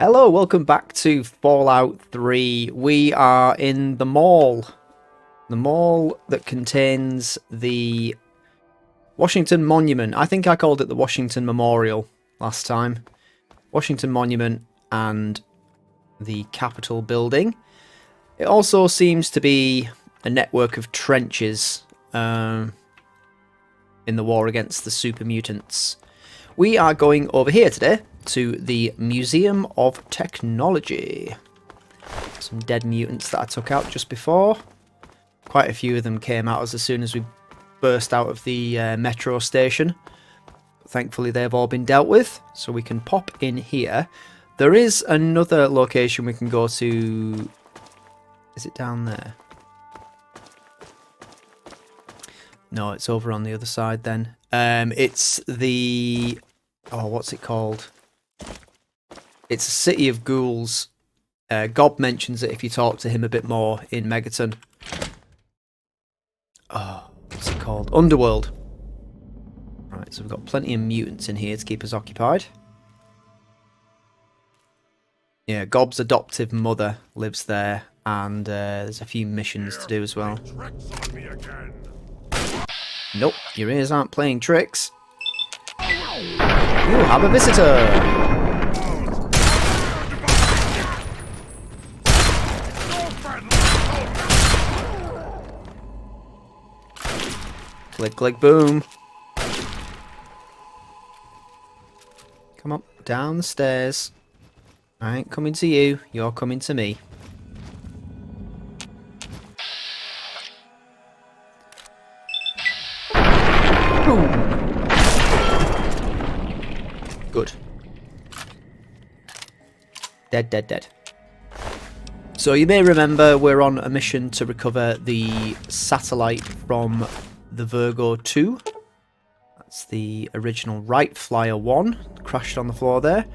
Hello, welcome back to Fallout 3. We are in the mall. The mall that contains the Washington Monument. I think I called it the Washington Memorial last time. Washington Monument and the Capitol building. It also seems to be a network of trenches in the war against the super mutants. We are going over here today to the Museum of Technology. Some dead mutants that I took out just before. Quite a few of them came out as soon as we burst out of the metro station. Thankfully they've all been dealt with, so we can pop in here. There is another location we can go to. Is it down there? No, it's over on the other side then. It's the... Oh, what's it called? It's a City of Ghouls. Gob mentions it if you talk to him a bit more in Megaton. Oh, what's it called? Underworld. Right, so we've got plenty of mutants in here to keep us occupied. Yeah, Gob's adoptive mother lives there, and there's a few missions to do as well. Nope, your ears aren't playing tricks. You have a visitor! Click, click, boom. Come on, down the stairs. I ain't coming to you, you're coming to me. Boom. Good. Dead, dead, dead. So you may remember we're on a mission to recover the satellite from the Virgo 2. That's the original Wright Flyer 1, crashed on the floor there.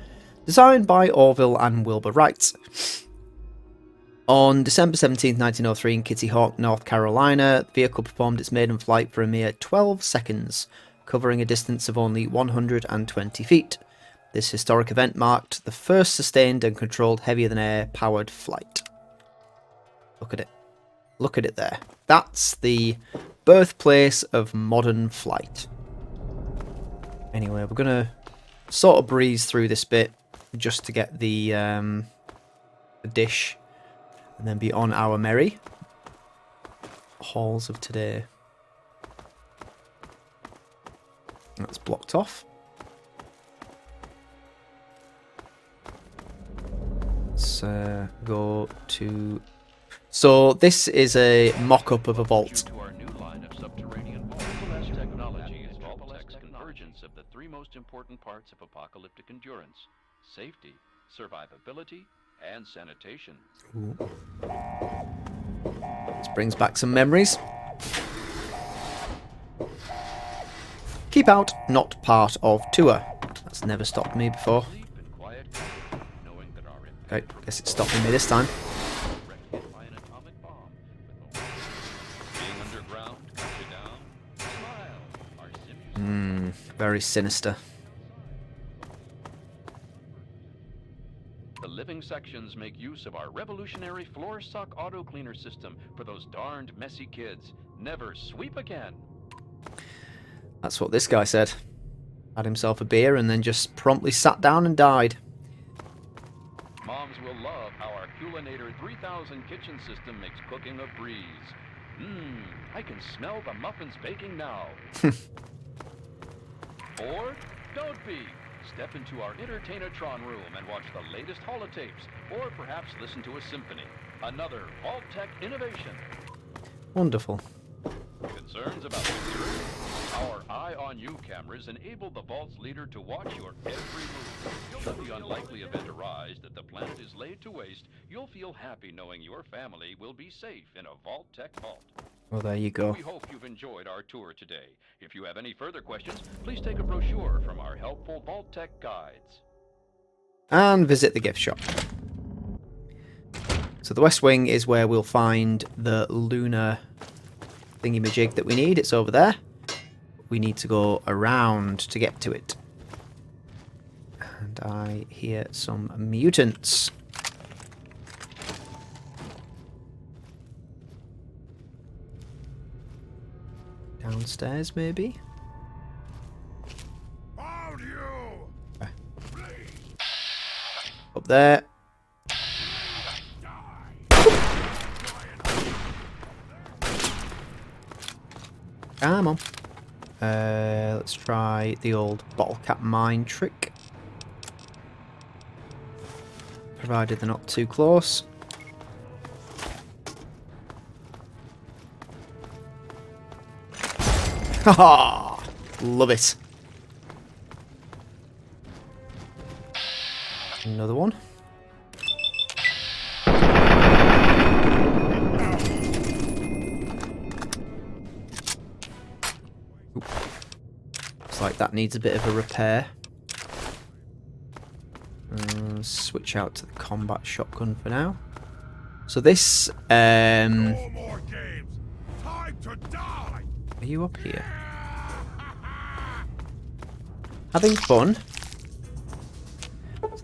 Designed by Orville and Wilbur Wright. On December 17th, 1903 in Kitty Hawk, North Carolina, the vehicle performed its maiden flight for a mere 12 seconds, covering a distance of only 120 feet. This historic event marked the first sustained and controlled heavier-than-air powered flight. Look at it. Look at it there. That's the birthplace of modern flight. Anyway, we're going to sort of breeze through this bit just to get the dish and then be on our merry. Halls of today. That's blocked off. Let's go to... So this is a mock-up of a vault. To our new line of subterranean vault technology is Vault-Tech's convergence of the three most important parts of apocalyptic endurance: safety, survivability, and sanitation. Ooh. This brings back some memories. Keep out, not part of tour. That's never stopped me before. Okay, guess it's stopping me this time. Very sinister. The living sections make use of our revolutionary floor suck auto cleaner system for those darned messy kids. Never sweep again. That's what this guy said. Had himself a beer and then just promptly sat down and died. Moms will love how our Culinator 3000 kitchen system makes cooking a breeze. I can smell the muffins baking now. Or don't be. Step into our Entertainatron room and watch the latest holotapes, or perhaps listen to a symphony. Another Vault-Tech innovation. Wonderful. Concerns about security? Our Eye on You cameras enable the Vault's leader to watch your every move. Should the unlikely event arise that the planet is laid to waste, you'll feel happy knowing your family will be safe in a Vault-Tech vault. Well, there you go. We hope you've enjoyed our tour today. If you have any further questions, please take a brochure from our helpful Vault-Tech guides. And visit the gift shop. So the West Wing is where we'll find the lunar thingy-majig that we need. It's over there. We need to go around to get to it. And And I hear some mutants. Downstairs, maybe? Found you! Up there. Come on. Let's try the old bottle cap mine trick. Provided they're not too close. Haha! Love it. Another one. Ooh. Looks like that needs a bit of a repair. Switch out to the combat shotgun for now. So this, No more games. Time to die. are you up here? Having fun.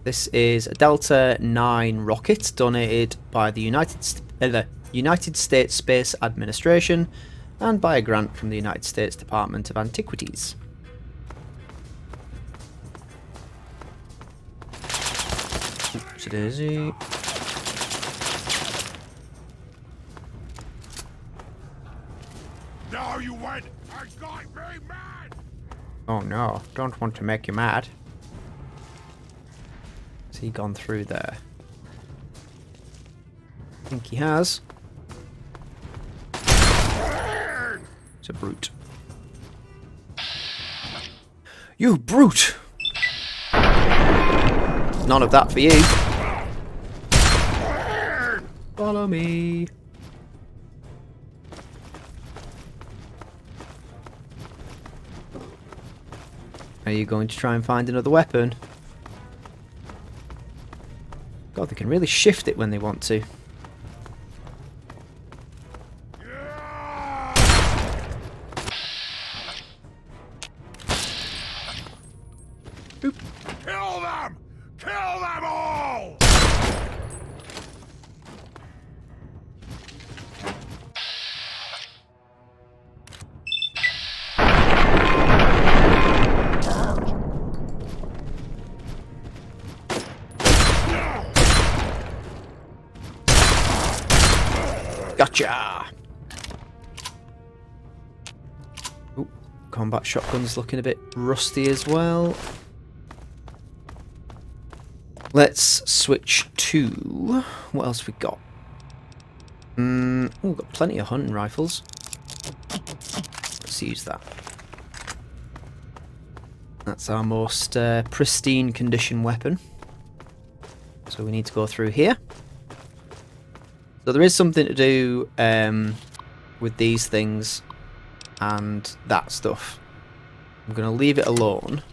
This is a Delta 9 rocket donated by the United States Space Administration and by a grant from the United States Department of Antiquities. Oopsie-daisy. Now you went and got me mad. Oh no, don't want to make you mad. Has he gone through there? I think he has. It's a brute. You brute! None of that for you. Follow me. Are you going to try and find another weapon? God, they can really shift it when they want to. Boop. Kill them! Kill them all! Gotcha! Ooh, combat shotgun's looking a bit rusty as well. Let's switch to... what else we got? Oh, we've got plenty of hunting rifles. Let's use that. That's our most pristine condition weapon. So we need to go through here. So there is something to do with these things and that stuff. I'm going to leave it alone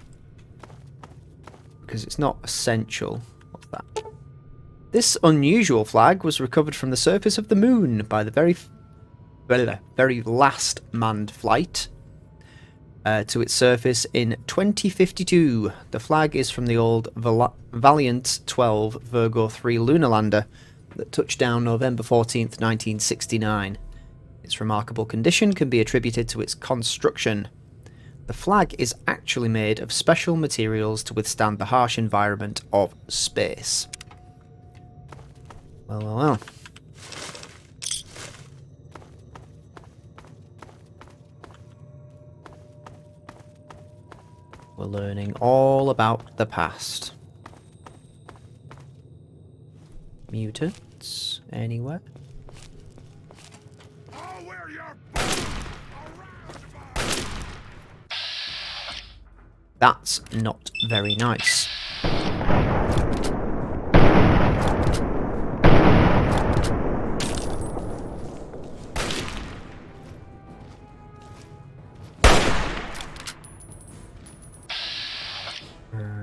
because it's not essential. What's that? This unusual flag was recovered from the surface of the moon by the very last manned flight to its surface in 2052. The flag is from the old Valiant 12 Virgo 3 lunar lander that touched down November 14th, 1969. Its remarkable condition can be attributed to its construction. The flag is actually made of special materials to withstand the harsh environment of space. Well, well, well. We're learning all about the past. Mutants anywhere? I'll wear your boots around. That's not very nice.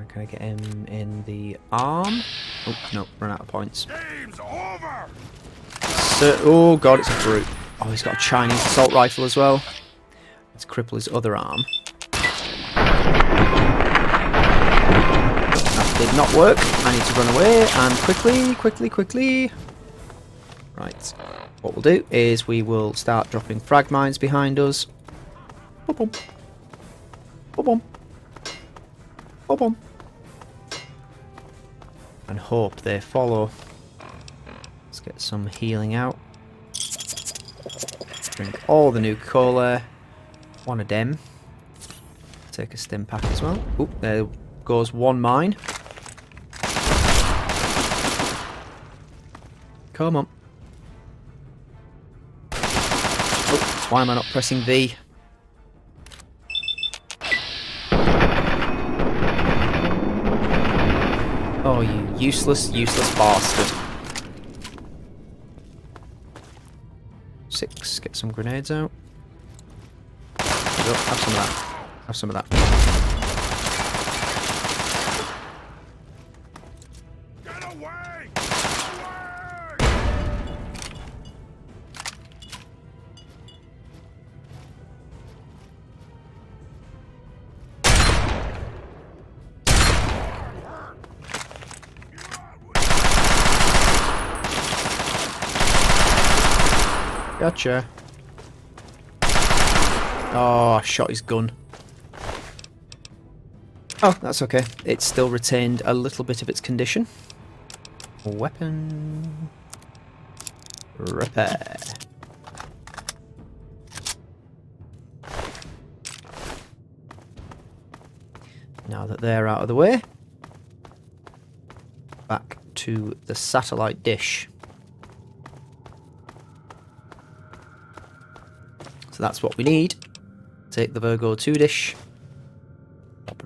Can I get him in the arm? Oh, no, run out of points. Game's over. So, oh god, it's a brute. Oh, he's got a Chinese assault rifle as well. Let's cripple his other arm. That did did not work. I need to run away and quickly. Right. What we'll do is we will start dropping frag mines behind us. Boom. Boom. Boom. And hope they follow. Let's get some healing out. Drink all the new cola. One of them. Take a stim pack as well. Oop, there goes one mine. Come on. Oh, why am I not pressing V? Oh, you useless bastard. 6, get some grenades out. Oh, have some of that. Have some of that. Get away! Gotcha. Oh, I shot his gun. Oh, that's okay. It still retained a little bit of its condition. Weapon repair. Now that they're out of the way, back to the satellite dish. So that's what we need. Take the Virgo 2 dish.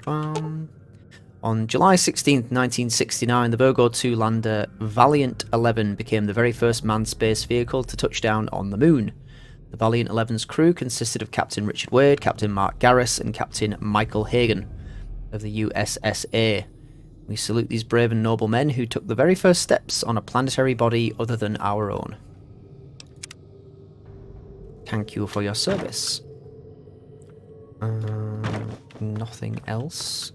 On July 16th, 1969, the Virgo 2 lander Valiant 11 became the very first manned space vehicle to touch down on the moon. The Valiant 11's crew consisted of Captain Richard Wade, Captain Mark Garris, and Captain Michael Hagan of the USSA. We salute these brave and noble men who took the very first steps on a planetary body other than our own. Thank you for your service. Nothing else.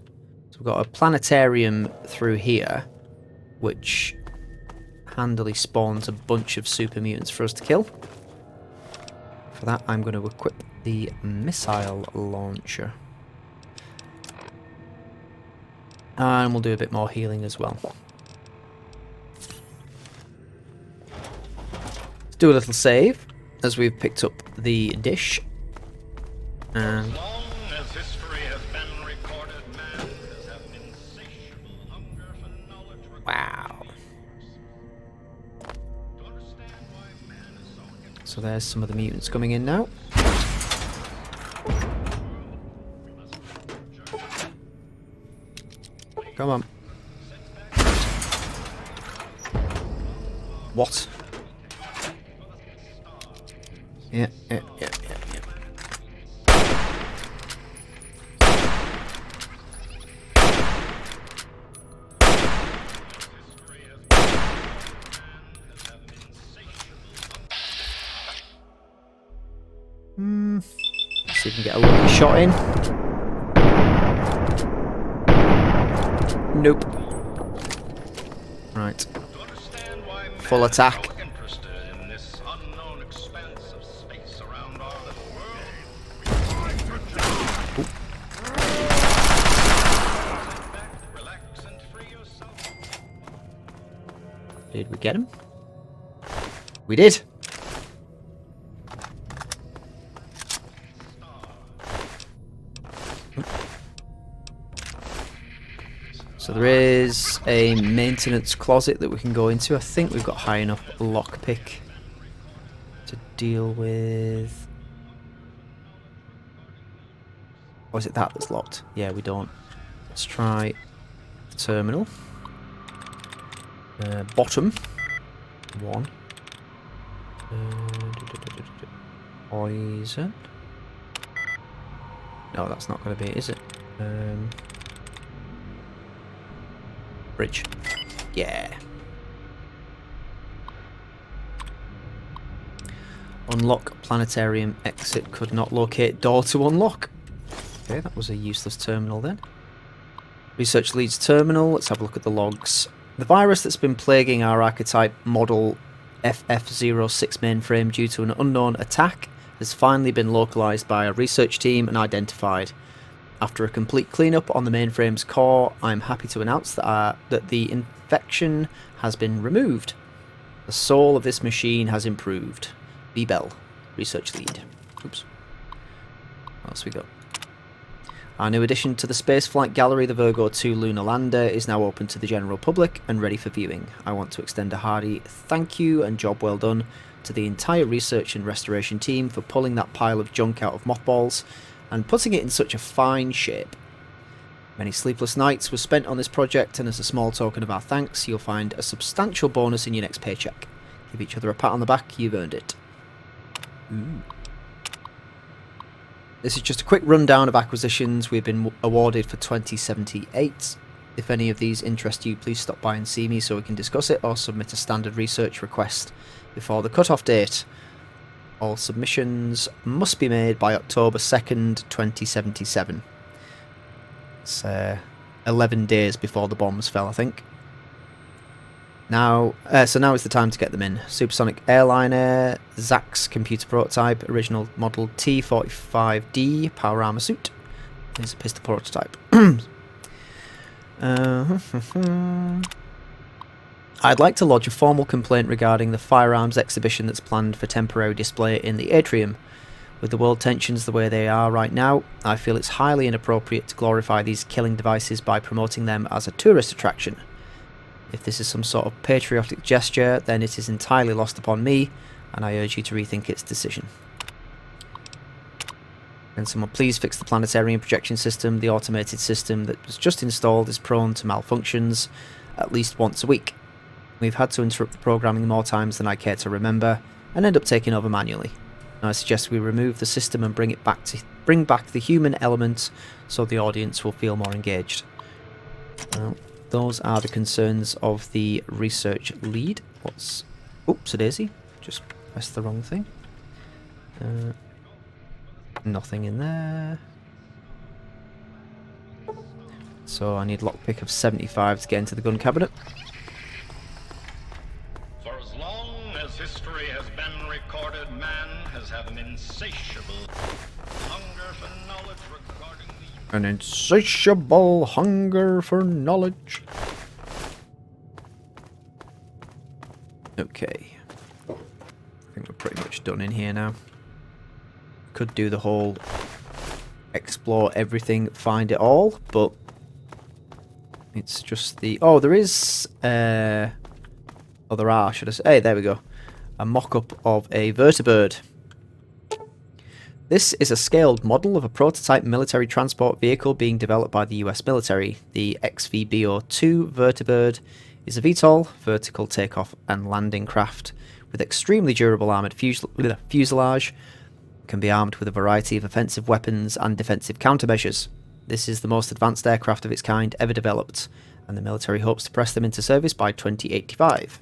So we've got a planetarium through here, which handily spawns a bunch of super mutants for us to kill. For that, I'm going to equip the missile launcher. And we'll do a bit more healing as well. Let's do a little save, as we've picked up the dish. And wow. So there's some of the mutants coming in now. Come on. What? Yeah. Let's see if we can get a lucky shot in. Nope. Right. Full attack. Did we get him? We did. So there is a maintenance closet that we can go into. I think we've got high enough lockpick to deal with. Or is it that that's locked? Yeah, we don't. Let's try the terminal. Bottom. 1. Poison. No, that's not going to be it, is it? Bridge. Yeah. Unlock planetarium exit. Could not locate door to unlock. Okay, that was a useless terminal then. Research leads terminal. Let's have a look at the logs. The virus that's been plaguing our archetype model FF06 mainframe due to an unknown attack has finally been localized by a research team and identified. After a complete cleanup on the mainframe's core, I'm happy to announce that the infection has been removed. The soul of this machine has improved. B. Bell, research lead. Oops. What else we got? Our new addition to the spaceflight gallery, the Virgo 2 lunar lander, is now open to the general public and ready for viewing. I want to extend a hearty thank you and job well done to the entire research and restoration team for pulling that pile of junk out of mothballs and putting it in such a fine shape. Many sleepless nights were spent on this project, and as a small token of our thanks, you'll find a substantial bonus in your next paycheck. Give each other a pat on the back, you've earned it. Ooh. This is just a quick rundown of acquisitions we've been awarded for 2078. If any of these interest you, please stop by and see me so we can discuss it, or submit a standard research request before the cut-off date. All submissions must be made by October 2nd, 2077. It's 11 days before the bombs fell, I think. Now is the time to get them in. Supersonic Airliner, Zach's computer prototype, original model T-45D power armor suit. Here's a pistol prototype. I'd like to lodge a formal complaint regarding the firearms exhibition that's planned for temporary display in the atrium. With the world tensions the way they are right now, I feel it's highly inappropriate to glorify these killing devices by promoting them as a tourist attraction. If this is some sort of patriotic gesture, then it is entirely lost upon me, and I urge you to rethink its decision. Can someone please fix the planetarium projection system? The automated system that was just installed is prone to malfunctions at least once a week. We've had to interrupt the programming more times than I care to remember, and end up taking over manually. I suggest we remove the system and bring back the human element so the audience will feel more engaged. Well, those are the concerns of the research lead. Oops, a daisy. Just pressed the wrong thing. Nothing in there. So I need lockpick of 75 to get into the gun cabinet. For as long as history has been recorded, man has had an insatiable hunger for knowledge regarding the... An insatiable hunger for knowledge. Okay. I think we're pretty much done in here now. Could do the whole explore everything, find it all, but it's just the... Oh, there is... Oh, there are, should I say? Hey, there we go. A mock-up of a vertibird. This is a scaled model of a prototype military transport vehicle being developed by the US military. The XVBO-2 vertibird is a VTOL, vertical takeoff and landing craft, with extremely durable armoured fuselage. It can be armed with a variety of offensive weapons and defensive countermeasures. This is the most advanced aircraft of its kind ever developed, and the military hopes to press them into service by 2085.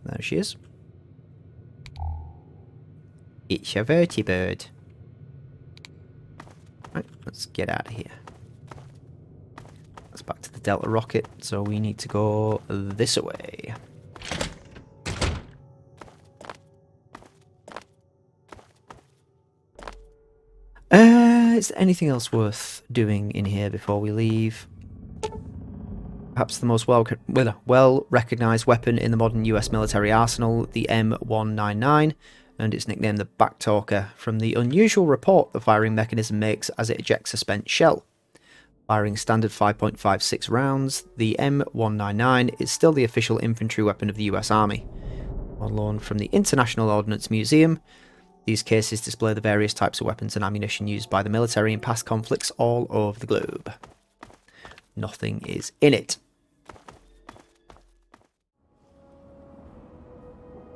There she is. It's a vertibird. Right, let's get out of here. Let's back to the Delta rocket, so we need to go this way. Is there anything else worth doing in here before we leave? Perhaps the most well-recognised weapon in the modern US military arsenal, the M199, and its nickname the Backtalker, from the unusual report the firing mechanism makes as it ejects a spent shell. Firing standard 5.56 rounds, the M199 is still the official infantry weapon of the US Army. On loan from the International Ordnance Museum, these cases display the various types of weapons and ammunition used by the military in past conflicts all over the globe. Nothing is in it.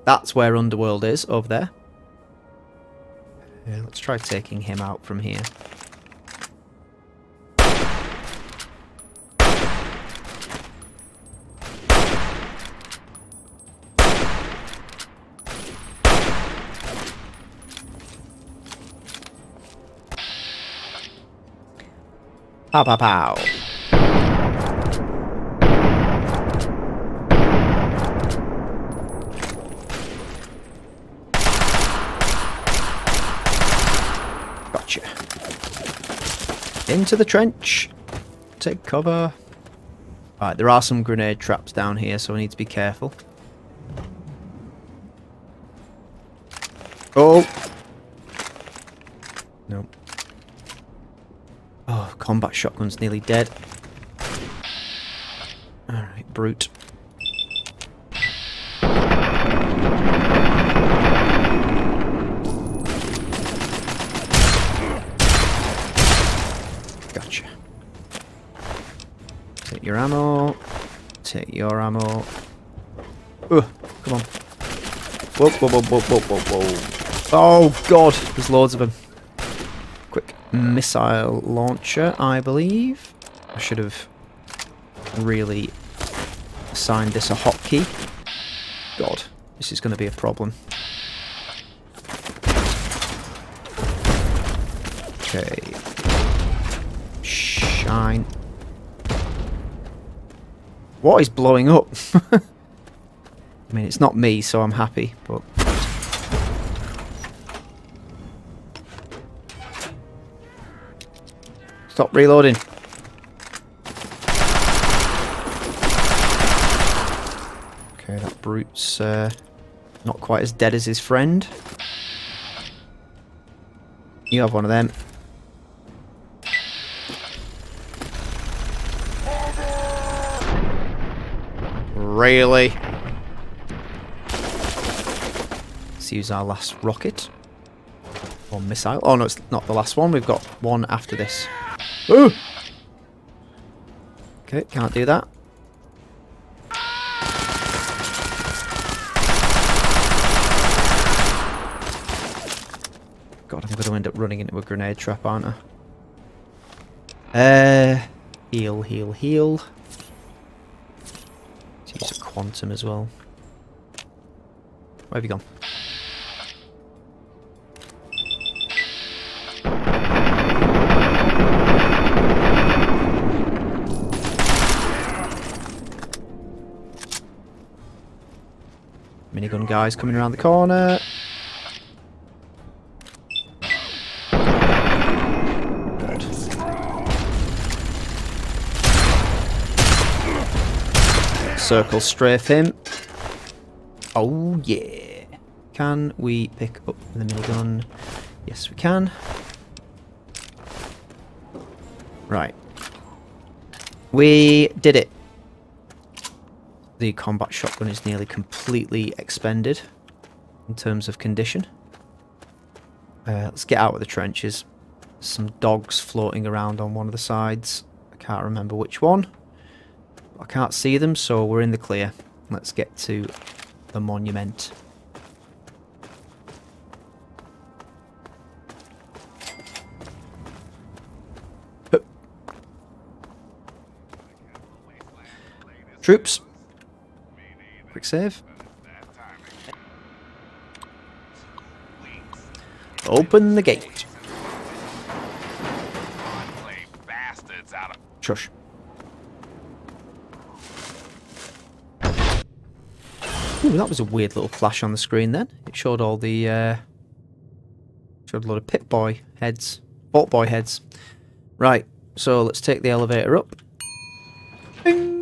That's where Underworld is, over there. Let's try taking him out from here. Pow pow pow. Into the trench. Take cover. Alright, there are some grenade traps down here, so I need to be careful. Oh! No. Oh, combat shotgun's nearly dead. Alright, brute. Gotcha. Take your ammo. Take your ammo. Come on. Whoa, whoa, whoa, whoa, whoa, whoa, whoa. Oh god, there's loads of them. Quick missile launcher, I believe. I should have really assigned this a hotkey. God, this is going to be a problem. Okay. Shine. What is blowing up? I mean, it's not me, so I'm happy, but... Stop reloading. Okay, that brute's not quite as dead as his friend. You have one of them. Really? Let's use our last rocket. Or missile. Oh no, it's not the last one. We've got one after this. Ooh! Okay, can't do that. God, I'm going to end up running into a grenade trap, aren't I? Heal, heal, heal. Let's use a quantum as well. Where have you gone? Minigun guys coming around the corner. God. Circle strafe him. Oh yeah. Can we pick up the minigun? Yes we can. Right. We did it. The combat shotgun is nearly completely expended in terms of condition. Let's get out of the trenches. There's some dogs floating around on one of the sides. I can't remember which one. I can't see them, so we're in the clear. Let's get to the monument. Troops. Quick save. Open the gate. Shush. Ooh, that was a weird little flash on the screen then. It showed all the showed a lot of Pit Boy heads. Vault Boy heads. Right, so let's take the elevator up. Bing.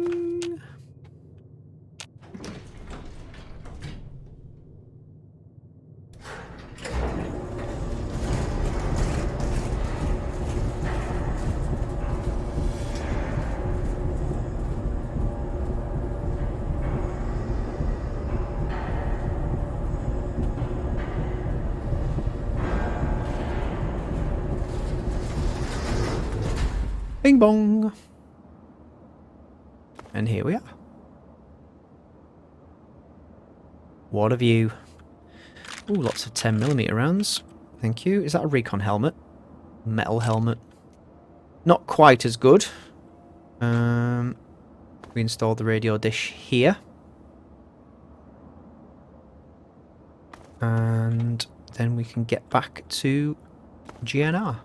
Bing bong. And here we are. What a view. Ooh, lots of 10mm rounds. Thank you. Is that a recon helmet? Metal helmet. Not quite as good. We installed the radio dish here. And then we can get back to GNR.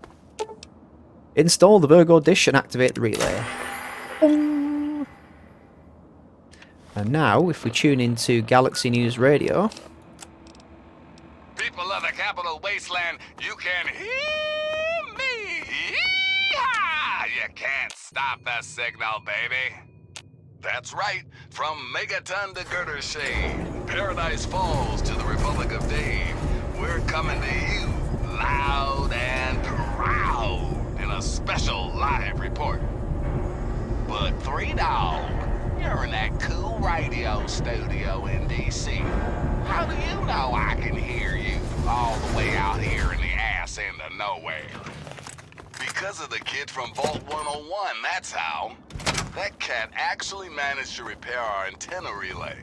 Install the Virgo dish and activate the relay. And now, if we tune into Galaxy News Radio... People of the capital wasteland, you can hear me! Yeehaw! got the signal, baby. That's right. From Megaton to Girder Shade, Paradise Falls to the Republic of Dave, we're coming to you loud and proud in a special live report. But Three Dog, you're in that cool radio studio in D.C. How do you know I can hear you all the way out here in the ass end of nowhere? Because of the kid from Vault 101, that's how. That cat actually managed to repair our antenna relay.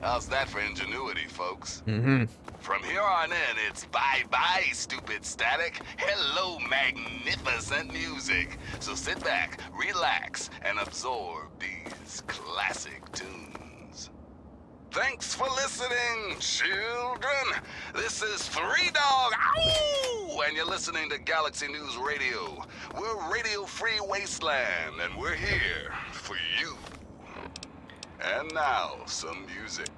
How's that for ingenuity, folks? From here on in, it's bye-bye, stupid static. Hello, magnificent music. So sit back, relax, and absorb these classic tunes. Thanks for listening, children. This is Three Dog, ow! And you're listening to Galaxy News Radio. We're Radio Free Wasteland, and we're here for you. And now, some music.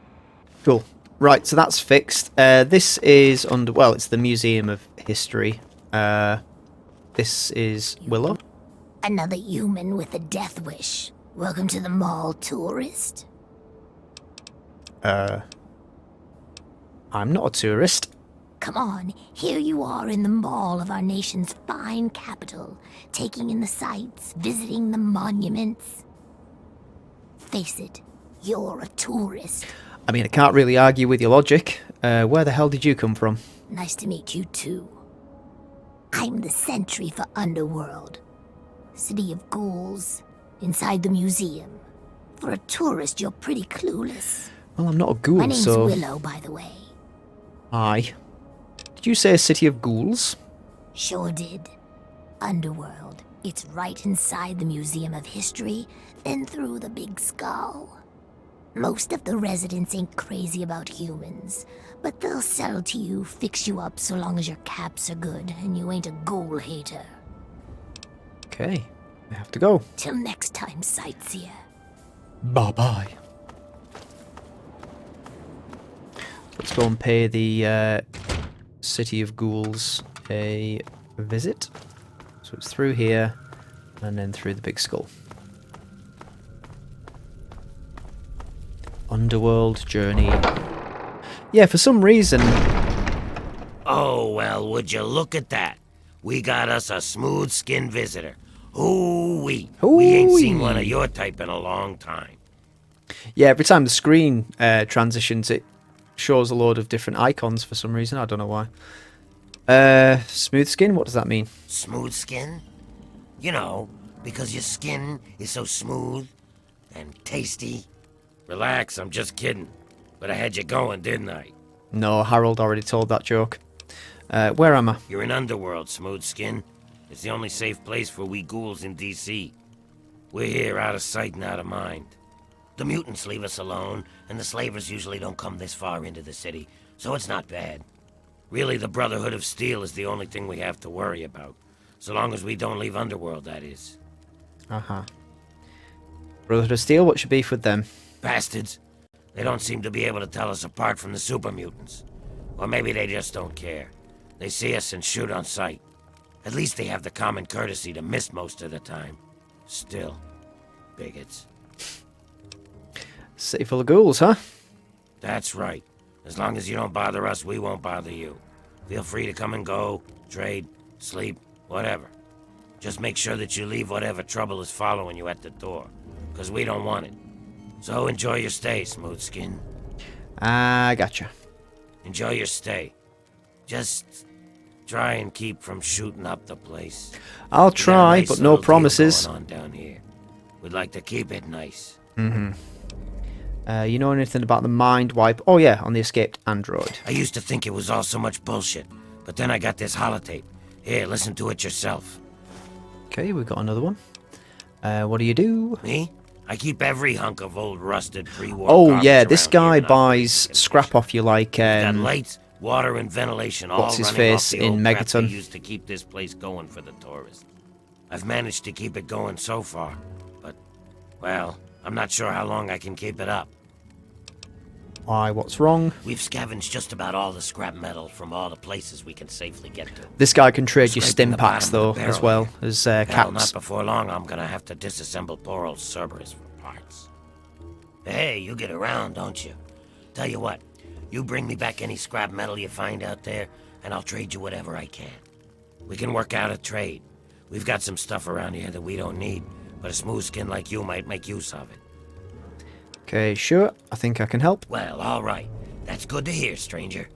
Cool. Right, so that's fixed. This is under... Well, it's the Museum of History. This is Willow. Another human with a death wish. Welcome to the mall, tourist. I'm not a tourist. Come on, here you are in the mall of our nation's fine capital, taking in the sights, visiting the monuments. Face it, you're a tourist. I mean, I can't really argue with your logic. Where the hell did you come from? Nice to meet you too. I'm the sentry for Underworld. City of Ghouls, inside the museum. For a tourist, you're pretty clueless. Well, I'm not a ghoul, My name's so... Willow, by the way. Aye. Did you say a city of ghouls? Sure did. Underworld. It's right inside the Museum of History, then through the Big Skull. Most of the residents ain't crazy about humans, but they'll sell to you, fix you up so long as your caps are good and you ain't a ghoul hater. Okay, I have to go. Till next time, sightseer. Bye-bye. Let's go and pay the City of Ghouls a visit. So it's through here, and then through the Big Skull. Underworld journey. Yeah, for some reason... Oh, well, would you look at that? We got us a smooth-skinned visitor. Hoo-wee. We ain't seen one of your type in a long time. Yeah, every time the screen transitions, it shows a load of different icons for some reason. I don't know why. Smooth skin? What does that mean? Smooth skin? You know, because your skin is so smooth and tasty. Relax, I'm just kidding. But I had you going, didn't I? No, Harold already told that joke. Where am I? You're in Underworld, Smooth Skin. It's the only safe place for we ghouls in D.C. We're here out of sight and out of mind. The mutants leave us alone, and the slavers usually don't come this far into the city, so it's not bad. Really, the Brotherhood of Steel is the only thing we have to worry about. So long as we don't leave Underworld, that is. Uh-huh. Brotherhood of Steel, what's your beef with them? Bastards. They don't seem to be able to tell us apart from the super mutants. Or maybe they just don't care. They see us and shoot on sight. At least they have the common courtesy to miss most of the time. Still, bigots. City full of ghouls, huh? That's right. As long as you don't bother us, we won't bother you. Feel free to come and go, trade, sleep, whatever. Just make sure that you leave whatever trouble is following you at the door, because we don't want it. So enjoy your stay, Smooth Skin. I gotcha. Enjoy your stay. Just try and keep from shooting up the place. I'll We got a try, nice but no little deal promises. going on down here. We'd like to keep it nice. Mm-hmm. You know anything about the mind wipe? Oh yeah, on the escaped android. I used to think it was all so much bullshit, but then I got this holotape. Here, listen to it yourself. Okay, we've got another one. What do you do? Me? I keep every hunk of old rusted pre-war Oh garbage yeah, this around guy here and buys upgrades scrap off you like got lights, water, and ventilation all what's his running face off the in old crap they Megaton? used to keep this place going for the tourists. I've managed to keep it going so far, but, well, I'm not sure how long I can keep it up. Why, what's wrong? We've scavenged just about all the scrap metal from all the places we can safely get to. This guy can trade you Scraping stim the packs, bottom though, of the as barrel well as Hell, caps. not before long, I'm gonna have to disassemble poor old Cerberus for parts. Hey, you get around, don't you? Tell you what, you bring me back any scrap metal you find out there, and I'll trade you whatever I can. We can work out a trade. We've got some stuff around here that we don't need, but a smooth skin like you might make use of it. Okay, sure. I think I can help. Well, all right. That's good to hear, stranger.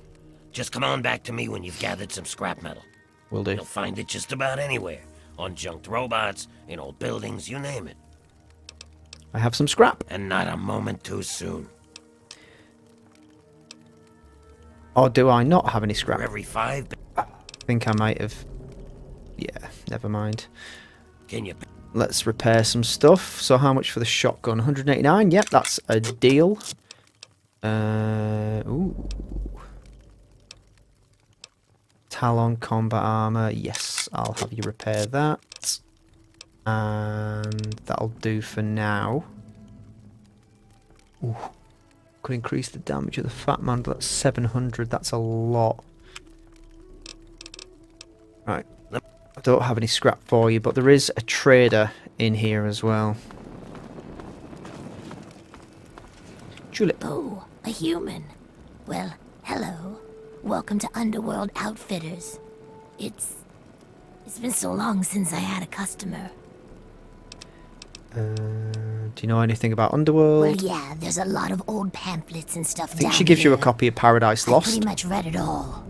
Just come on back to me when you've gathered some scrap metal. Will do. You'll find it just about anywhere. On junked robots, in old buildings, you name it. I have some scrap. And not a moment too soon. Or do I not have any scrap? For every 5... I think I might have... Yeah, never mind. Can you... Let's repair some stuff. So how much for the shotgun? 189. Yep, that's a deal. Ooh. Talon combat armor. Yes, I'll have you repair that. And that'll do for now. Ooh. Could increase the damage of the Fat Man, but that's 700. That's a lot. Right. I don't have any scrap for you, but there is a trader in here as well. Julep. Oh, a human. Well, hello. Welcome to Underworld Outfitters. It's been so long since I had a customer. Do you know anything about Underworld? Well, yeah, there's a lot of old pamphlets and stuff I think down she gives you a here. copy of Paradise I Lost. pretty much read it all.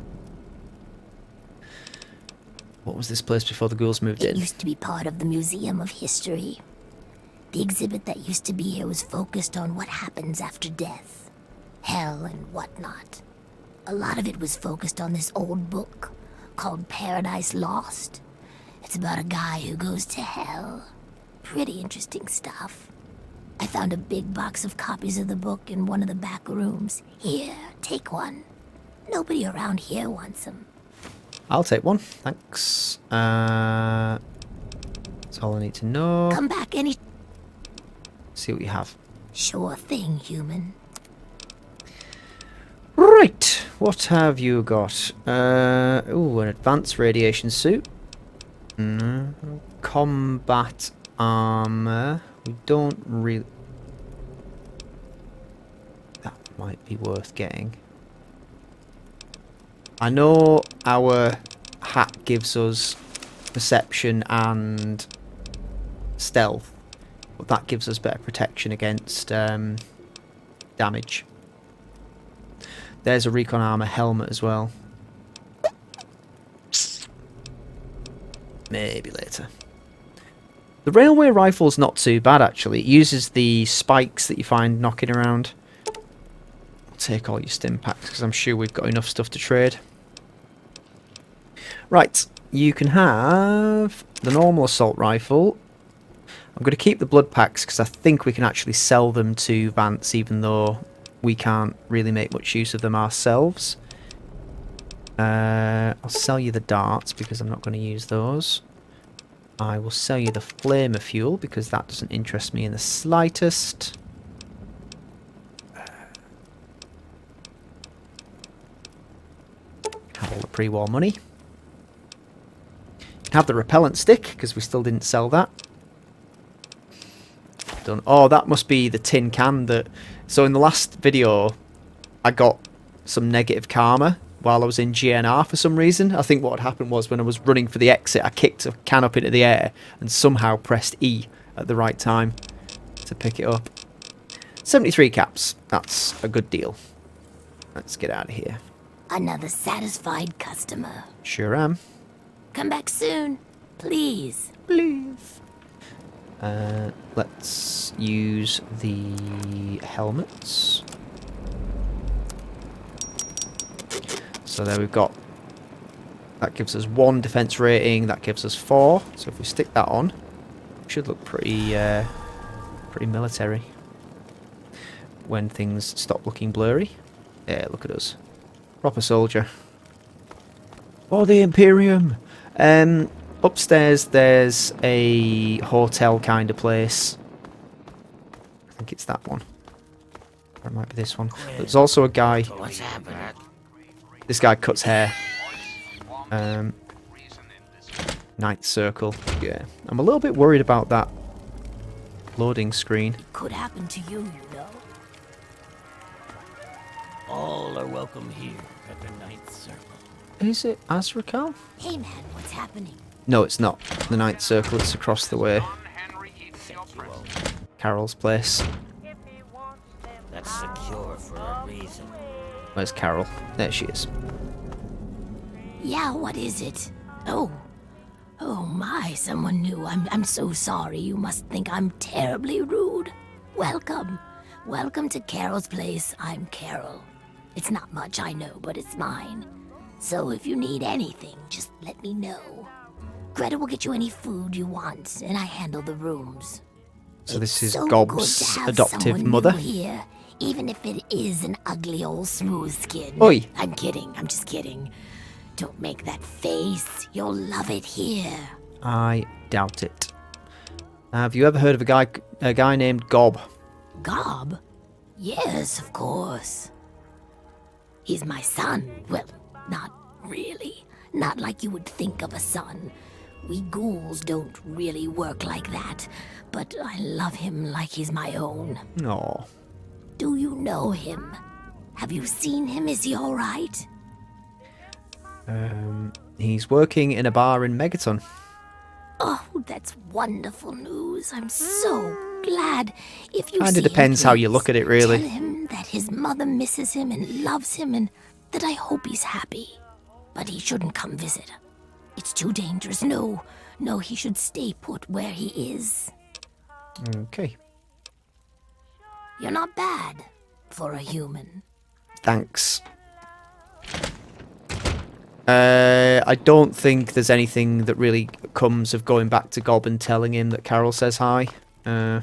What was this place before the ghouls moved It in? used to be part of the Museum of History. The exhibit that used to be here was focused on what happens after death, hell and whatnot. A lot of it was focused on this old book called Paradise Lost. It's about a guy who goes to hell. Pretty interesting stuff. I found a big box of copies of the book in one of the back rooms. Here, take one. Nobody around here wants them. I'll take one, thanks. That's all I need to know. Come back any... See what you have. Sure thing, human. Right, what have you got? Ooh, an advanced radiation suit. Combat armor. We don't really... That might be worth getting. I know our hat gives us perception and stealth, but that gives us better protection against damage. There's a recon armor helmet as well. Maybe later. The railway rifle's not too bad actually. It uses the spikes that you find knocking around. I'll take all your stim packs because I'm sure we've got enough stuff to trade. Right, you can have the normal assault rifle. I'm going to keep the blood packs because I think we can actually sell them to Vance even though we can't really make much use of them ourselves. I'll sell you the darts because I'm not going to use those. I will sell you the flamer fuel because that doesn't interest me in the slightest. Have all the pre-war money. Have the repellent stick because we still didn't sell that. Done. Oh, that must be the tin can that... So in the last video, I got some negative karma while I was in GNR for some reason. I think what had happened was when I was running for the exit, I kicked a can up into the air and somehow pressed E at the right time to pick it up. 73 caps. That's a good deal. Let's get out of here. Another satisfied customer. Sure am. Come back soon, please. Please. Let's use the helmets. So there we've got... That gives us 1 defense rating. That gives us 4. So if we stick that on, it should look pretty, pretty military. When things stop looking blurry. Yeah, look at us. Proper soldier. Oh, the Imperium! Upstairs there's a hotel kind of place. I think it's that one. Or it might be this one. There's also a guy. What's happening? This guy cuts hair. Ninth circle. Yeah. I'm a little bit worried about that loading screen. Could happen to you, you know. All are welcome here at the Ninth Circle. Is it Azrakal? Hey man, what's happening? No, it's not. The Ninth Circle, it's across the way. Carol's place. That's secure for a reason. Where's Carol? There she is. Yeah, what is it? Oh. Oh my, someone new. I'm so sorry. You must think I'm terribly rude. Welcome. Welcome to Carol's place. I'm Carol. It's not much, I know, but it's mine. So if you need anything, just let me know. Greta will get you any food you want, and I handle the rooms. So this It's is so Gob's good to have adoptive someone mother. new here, even if it is an ugly old smooth skin. Oi. I'm kidding. I'm just kidding. Don't make that face. You'll love it here. I doubt it. Have you ever heard of a guy named Gob? Gob? Yes, of course. He's my son. Well, not really. Not like you would think of a son. We ghouls don't really work like that. But I love him like he's my own. No. Do you know him? Have you seen him? Is he alright? He's working in a bar in Megaton. Oh, that's wonderful news. I'm so glad. If you Kinda see him, depends how you please look at it, really. Tell him that his mother misses him and loves him and that I hope he's happy. But he shouldn't come visit. It's too dangerous. No, he should stay put where he is. Okay. You're not bad for a human. Thanks. I don't think there's anything that really comes of going back to Gob and telling him that Carol says hi. But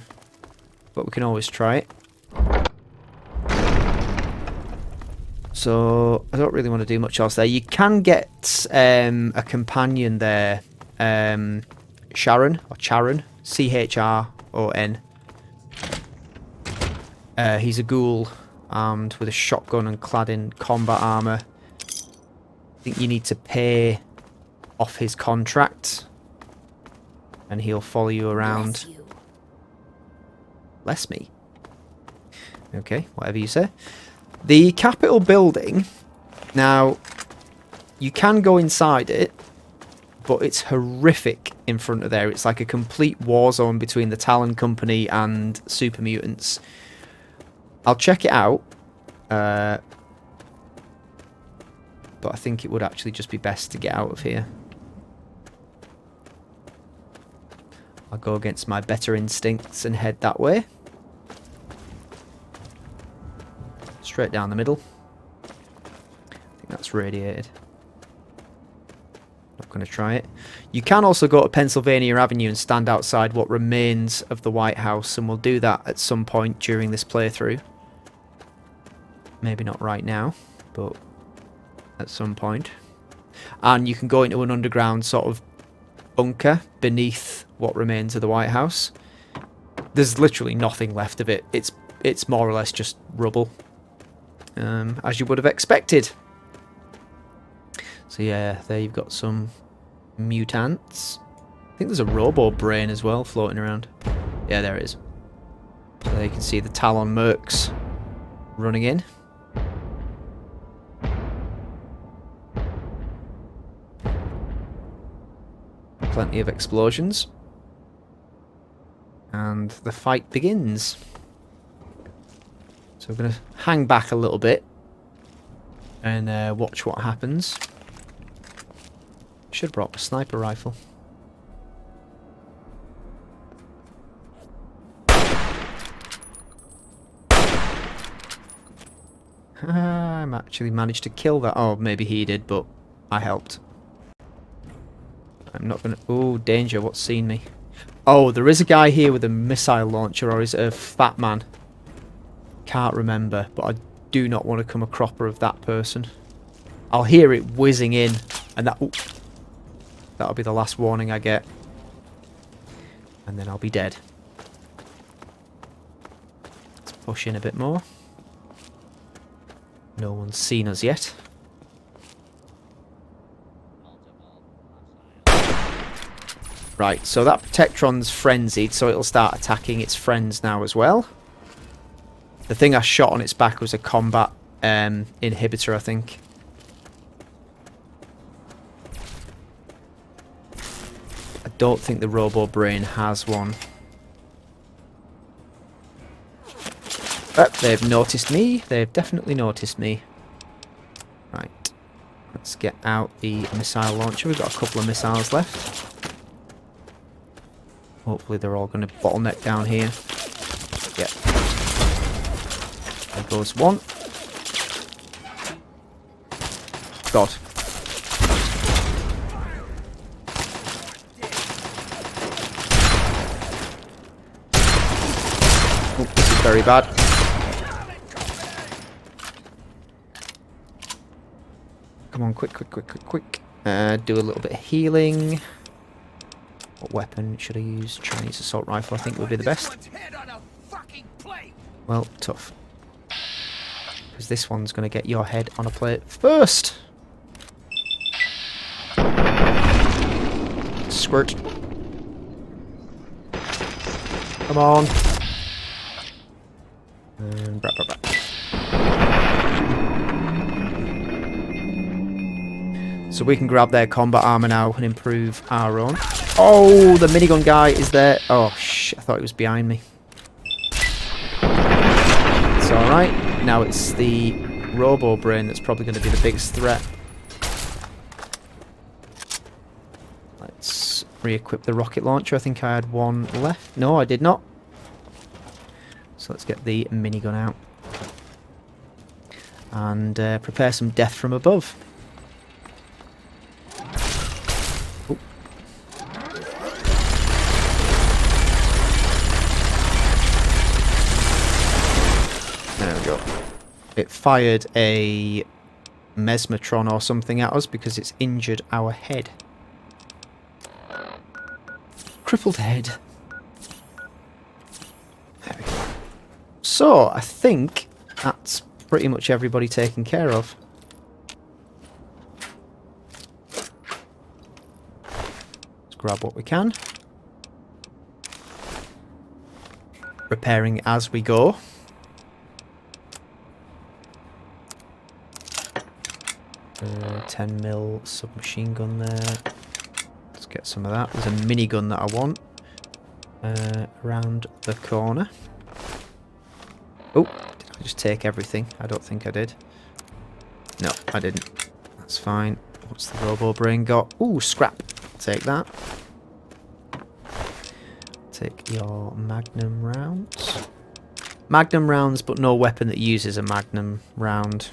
we can always try it. So, I don't really want to do much else there. You can get a companion there. Sharon, or Charon. C-H-R-O-N. He's a ghoul, armed with a shotgun and clad in combat armour. I think you need to pay off his contract, and he'll follow you around. Bless you. Bless me. Okay, whatever you say. The Capitol building, now, you can go inside it, but it's horrific in front of there. It's like a complete war zone between the Talon Company and super mutants. I'll check it out. But I think it would actually just be best to get out of here. I'll go against my better instincts and head that way. Straight down the middle. I think that's radiated. Not going to try it. You can also go to Pennsylvania Avenue and stand outside what remains of the White House, and we'll do that at some point during this playthrough. Maybe not right now, but at some point. And you can go into an underground sort of bunker beneath what remains of the White House. There's literally nothing left of it. It's more or less just rubble, as you would have expected. So yeah, there you've got some mutants. I think there's a robo brain as well floating around. Yeah, there it is. So there you can see the Talon mercs running in. Plenty of explosions. And the fight begins. So we're going to hang back a little bit and watch what happens. Should have brought a sniper rifle. I actually managed to kill that. Oh, maybe he did, but I helped. I'm not gonna... Oh, danger, what's seen me? Oh, there is a guy here with a missile launcher, or is it a fat man? Can't remember, but I do not want to come a cropper of that person. I'll hear it whizzing in, and that... Ooh, that'll be the last warning I get. And then I'll be dead. Let's push in a bit more. No one's seen us yet. Right, so that Protectron's frenzied, so it'll start attacking its friends now as well. The thing I shot on its back was a combat inhibitor, I think. I don't think the Robo Brain has one. Oh, they've noticed me. They've definitely noticed me. Right. Let's get out the missile launcher. We've got a couple of missiles left. Hopefully they're all going to bottleneck down here. Yep. There goes one. God. Oh, this is very bad. Come on, quick. Do a little bit of healing. What weapon should I use? Chinese assault rifle, I think, would be the best. Well, tough. Because this one's going to get your head on a plate first. Squirt. Come on. And brap. So we can grab their combat armor now and improve our own. Oh, the minigun guy is there. Oh, shit, I thought he was behind me. It's alright. Now it's the Robo Brain that's probably going to be the biggest threat. Let's re-equip the rocket launcher. I think I had one left. No, I did not. So let's get the minigun out. And prepare some death from above. There we go. It fired a mesmatron or something at us because it's injured our head. Crippled head. There we go. So, I think that's pretty much everybody taken care of. Let's grab what we can. Repairing as we go. 10mm submachine gun there. Let's get some of that. There's a minigun that I want. Around the corner. Oh, did I just take everything? I don't think I did. No, I didn't. That's fine. What's the Robo Brain got? Ooh, scrap. Take that. Take your Magnum rounds. Magnum rounds, but no weapon that uses a Magnum round.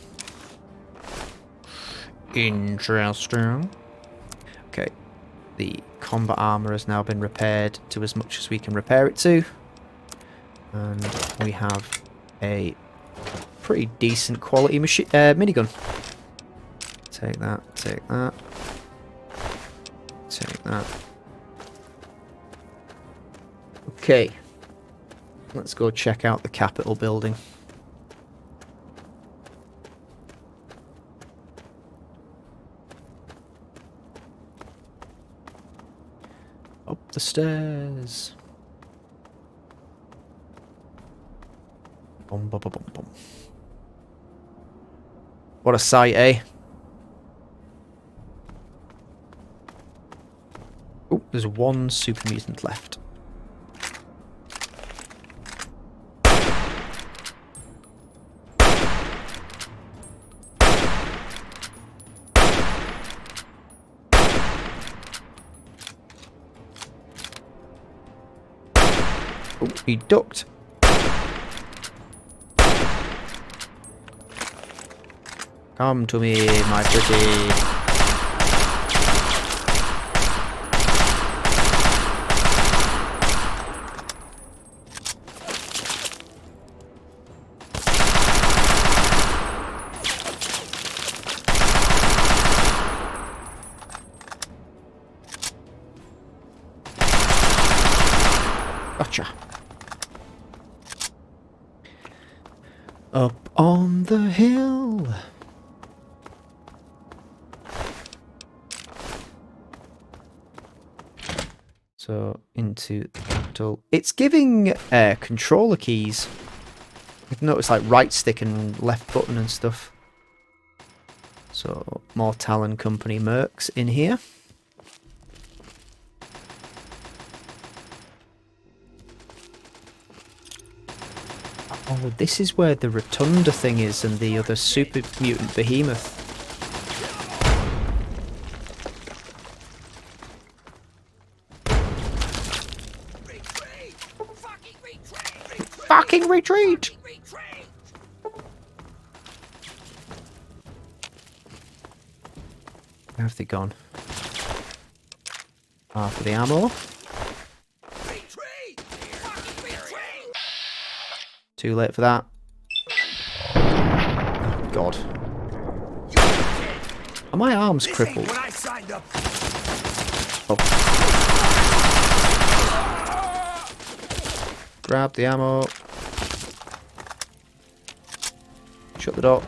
Interesting. Okay, the combat armor has now been repaired to as much as we can repair it to. And we have a pretty decent quality minigun. Take that, take that. Take that. Okay. Let's go check out the Capitol building. Up the stairs. Bum, bum, bum, bum, bum. What a sight, eh? Oh, there's one super mutant left. Oh, he ducked. Come to me, my pretty. Gotcha. Up on the hill. So into the capital. It's giving controller keys. I've noticed like right stick and left button and stuff. So more Talon Company mercs in here. Oh, this is where the Rotunda thing is and the other super mutant behemoth. Fucking retreat! Where have they gone? For the ammo. Too late for that. Oh, God. Are my arms crippled? Oh. Grab the ammo. Shut the door.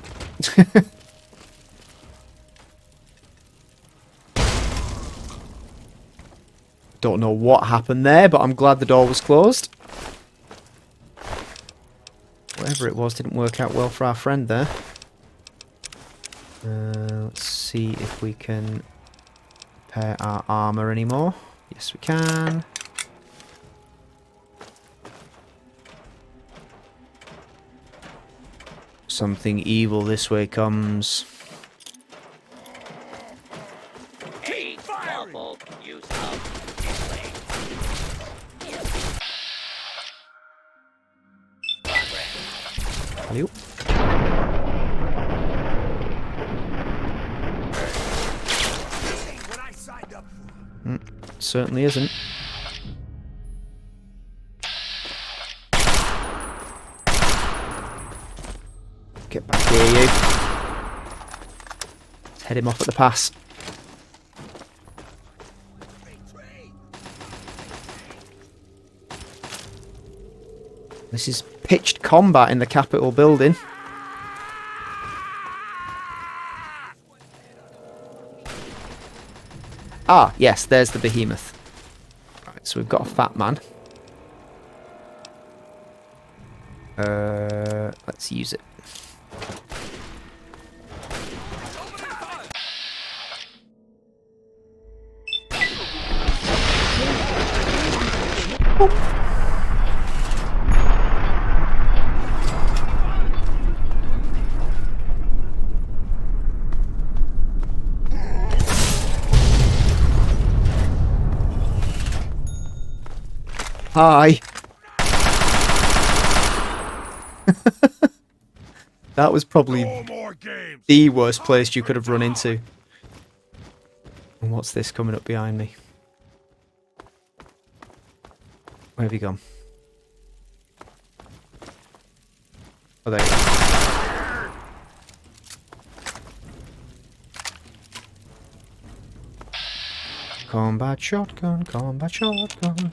Don't know what happened there, but I'm glad the door was closed. Whatever it was didn't work out well for our friend there. Let's see if we can repair our armour anymore. Yes, we can. Something evil this way comes. Hello. Certainly isn't. Get back here, you. Let's head him off at the pass. This is pitched combat in the Capitol building. Ah, yes, there's the behemoth. Right, so we've got a fat man. Let's use it. Oh. Hi. That was probably the worst place you could have run into. And what's this coming up behind me? Where have you gone? Oh, there you go. Combat shotgun, combat shotgun.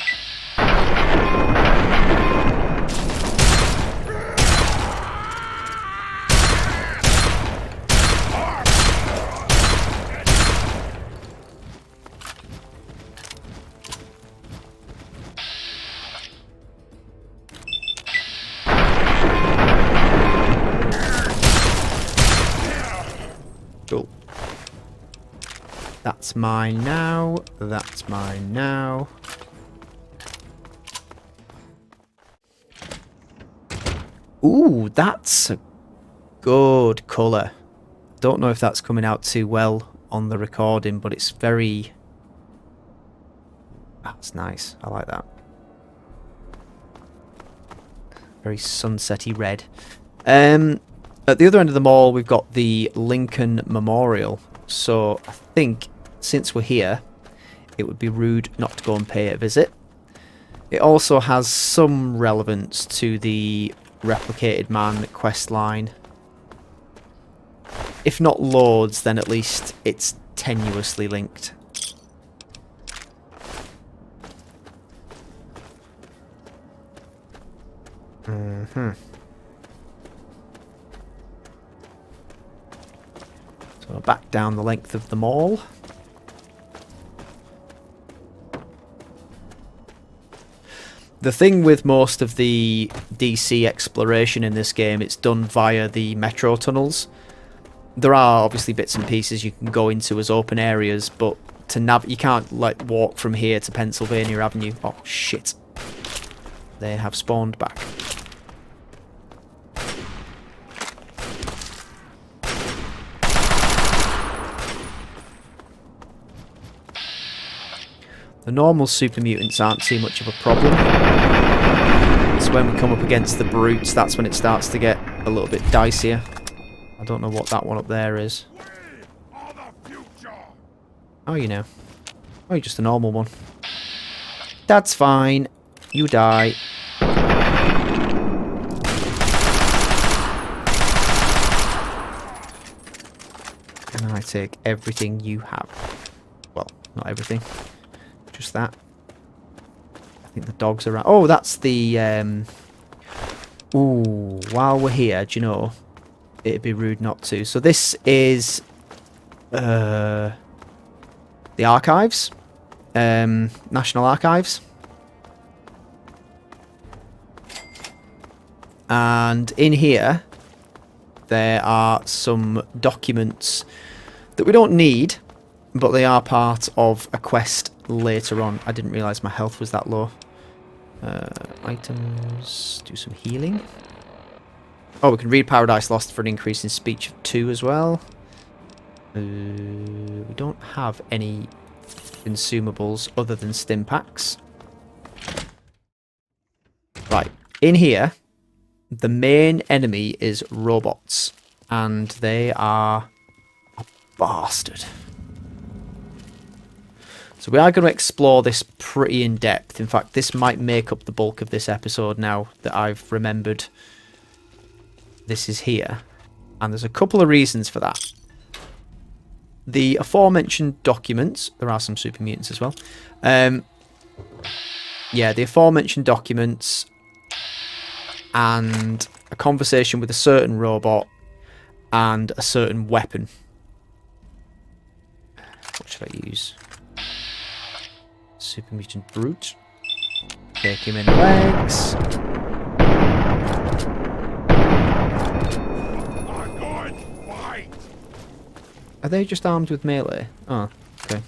Cool. That's mine now. That's mine now. Ooh, that's a good colour. Don't know if that's coming out too well on the recording, but it's very... That's nice. I like that. Very sunsetty red. At the other end of the mall, we've got the Lincoln Memorial. So I think, since we're here, it would be rude not to go and pay it a visit. It also has some relevance to the Replicated Man quest line. If not loads, then at least it's tenuously linked. back down the length of the mall. The thing with most of the DC exploration in this game, it's done via the metro tunnels. There are obviously bits and pieces you can go into as open areas, but to you can't like walk from here to Pennsylvania Avenue. Oh shit. They have spawned back. The normal super mutants aren't too much of a problem. It's when we come up against the brutes, that's when it starts to get a little bit dicier. I don't know what that one up there is. Oh, you know. Oh, you're just a normal one. That's fine. You die. And I take everything you have. Well, not everything. Just that. I think the dogs are... Oh, that's the... Ooh, while we're here, do you know... It'd be rude not to. So this is... the archives. National Archives. And in here... There are some documents that we don't need, but they are part of a quest later on. I didn't realise my health was that low. Items, do some healing. Oh, we can read Paradise Lost for an increase in speech of 2 as well. We don't have any consumables other than stim packs. Right, in here, the main enemy is robots, and they are a bastard. So we are going to explore this pretty in depth. In fact, this might make up the bulk of this episode now that I've remembered this is here. And there's a couple of reasons for that. The aforementioned documents, there are some super mutants as well. Yeah, the aforementioned documents and a conversation with a certain robot and a certain weapon. What should I use? Super Mutant Brute. Take him in the legs. Are they just armed with melee? Oh, okay.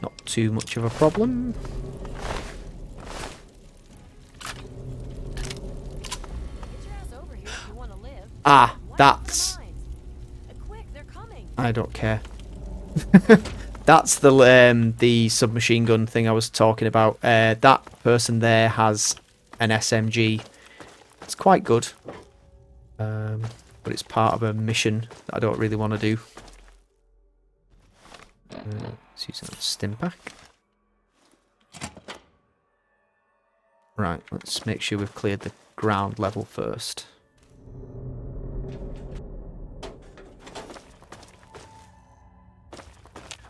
Not too much of a problem. Ah, that's... I don't care. That's the submachine gun thing I was talking about. That person there has an SMG. It's quite good. But it's part of a mission that I don't really want to do. Let's use that stim pack. Right, let's make sure we've cleared the ground level first.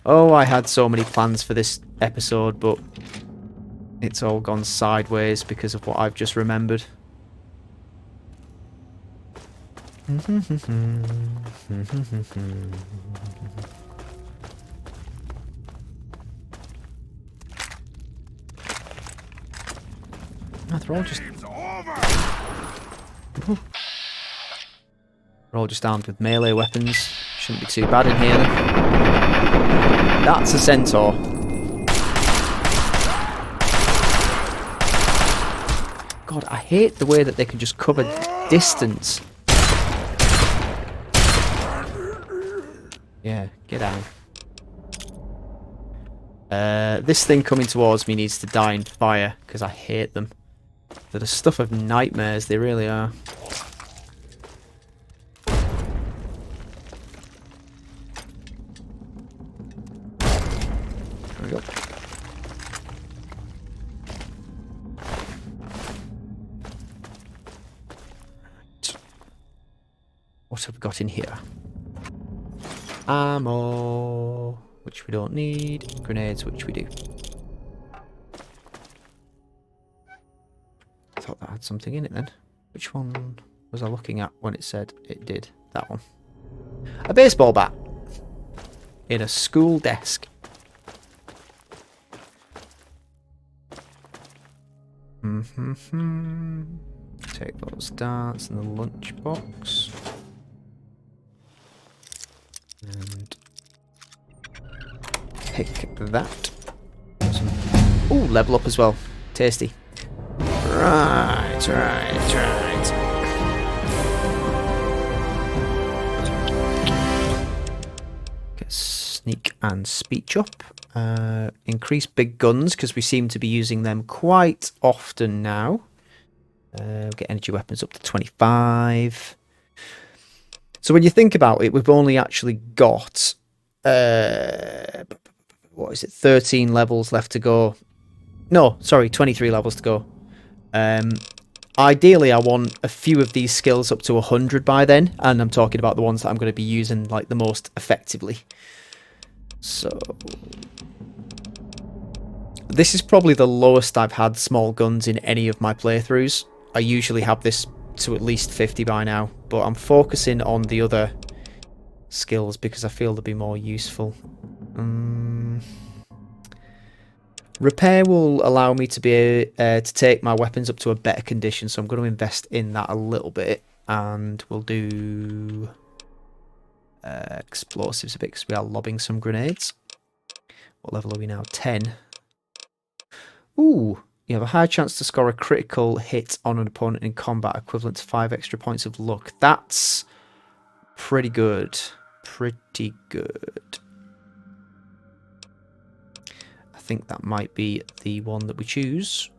Oh, I had so many plans for this episode, but it's all gone sideways because of what I've just remembered. No, they're all just... They're all just armed with melee weapons. Shouldn't be too bad in here then. That's a centaur. God, I hate the way that they can just cover distance. Yeah, get down. This thing coming towards me needs to die in fire, because I hate them. They're the stuff of nightmares, they really are. There we go. What have we got in here? Ammo, which we don't need. Grenades, which we do. thought that had something in it then. Which one was I looking at when it said it did? That one. A baseball bat. In a school desk. Take those darts in the lunchbox. And pick that. Ooh, level up as well. Tasty. Right. Get sneak and speech up. Increase big guns because we seem to be using them quite often now. Get energy weapons up to 25. So when you think about it, we've only actually got 13 levels left to go. No, sorry, 23 levels to go. Ideally, I want a few of these skills up to 100 by then, and I'm talking about the ones that I'm going to be using like the most effectively. So this is probably the lowest I've had small guns in any of my playthroughs. I usually have this to at least 50 by now, but I'm focusing on the other skills because I feel they'll be more useful. Repair will allow me to be to take my weapons up to a better condition, so I'm going to invest in that a little bit, and we'll do explosives a bit because we are lobbing some grenades. What level are we now? 10. Ooh, you have a high chance to score a critical hit on an opponent in combat, equivalent to 5 extra points of luck. That's pretty good. Pretty good. I think that might be the one that we choose.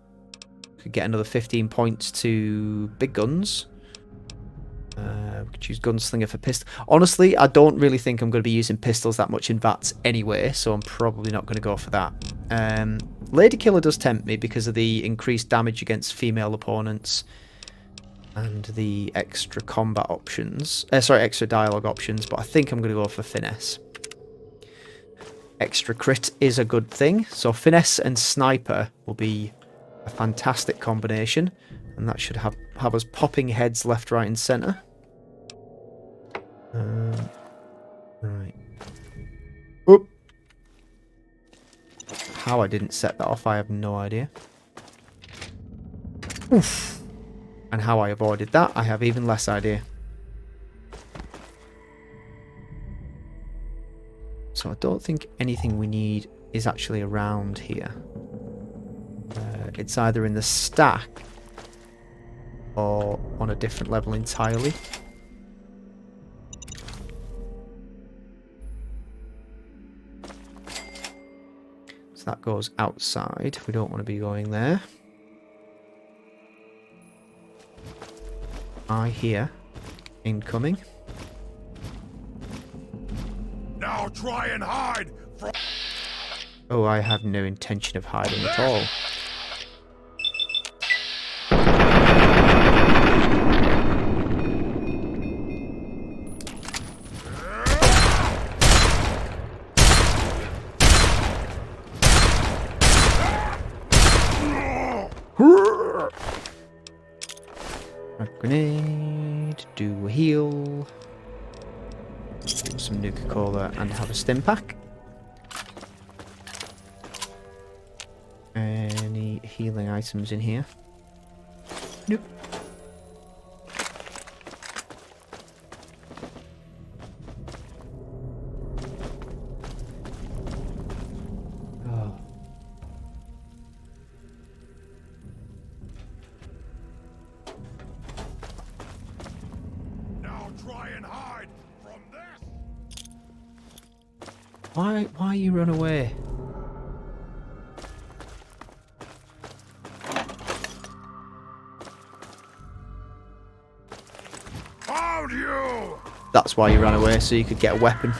Could get another 15 points to big guns. We could choose gunslinger for pistol. Honestly, I don't really think I'm going to be using pistols that much in VATS anyway, so I'm probably not going to go for that. Lady Killer does tempt me because of the increased damage against female opponents and the extra combat options. Extra dialogue options, but I think I'm going to go for finesse. Extra crit is a good thing, so finesse and sniper will be a fantastic combination, and that should have us popping heads left, right and centre. Right. Oop. How I didn't set that off, I have no idea. Oof. And how I avoided that, I have even less idea. So I don't think anything we need is actually around here. It's either in the stack or on a different level entirely. So that goes outside. We don't want to be going there. I hear incoming. Now try and hide from... Oh, I have no intention of hiding at all. A grenade, do a heal, do some Nuka-Cola and have a stim pack. Any healing items in here? Nope. Why you run away? Found you! That's why you ran away, so you could get a weapon.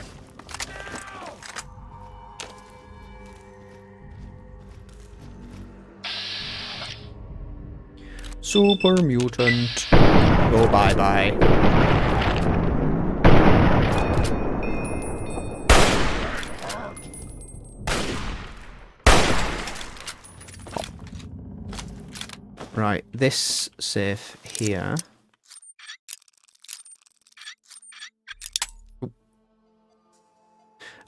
Super mutant. Go bye-bye. Right, this safe here. Oop.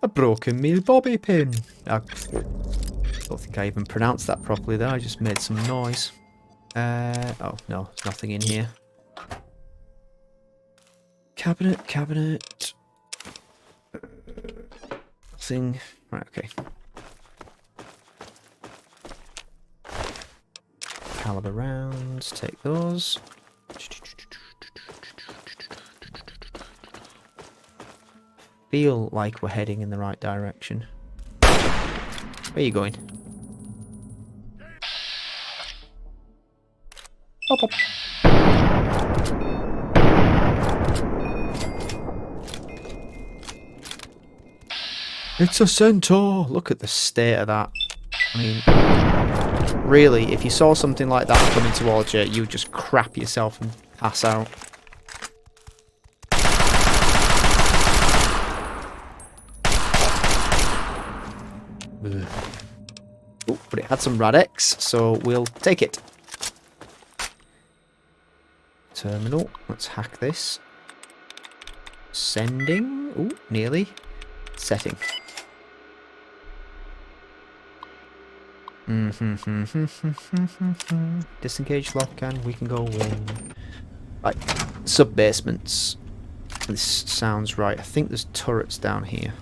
A broken meal bobby pin. I don't think I even pronounced that properly there. I just made some noise. Oh, no, there's nothing in here. Cabinet, cabinet. Nothing. Right, okay. Caliber rounds, take those. Feel like we're heading in the right direction. Where are you going? Pop up. It's a centaur! Look at the state of that. I mean, really, if you saw something like that coming towards you, you would just crap yourself and pass out. Oh, but it had some Rad-X, so we'll take it. Terminal. Let's hack this. Sending. Oh, nearly. Setting. Disengage lock and we can go in. Right. Sub-basements. This sounds right. I think there's turrets down here.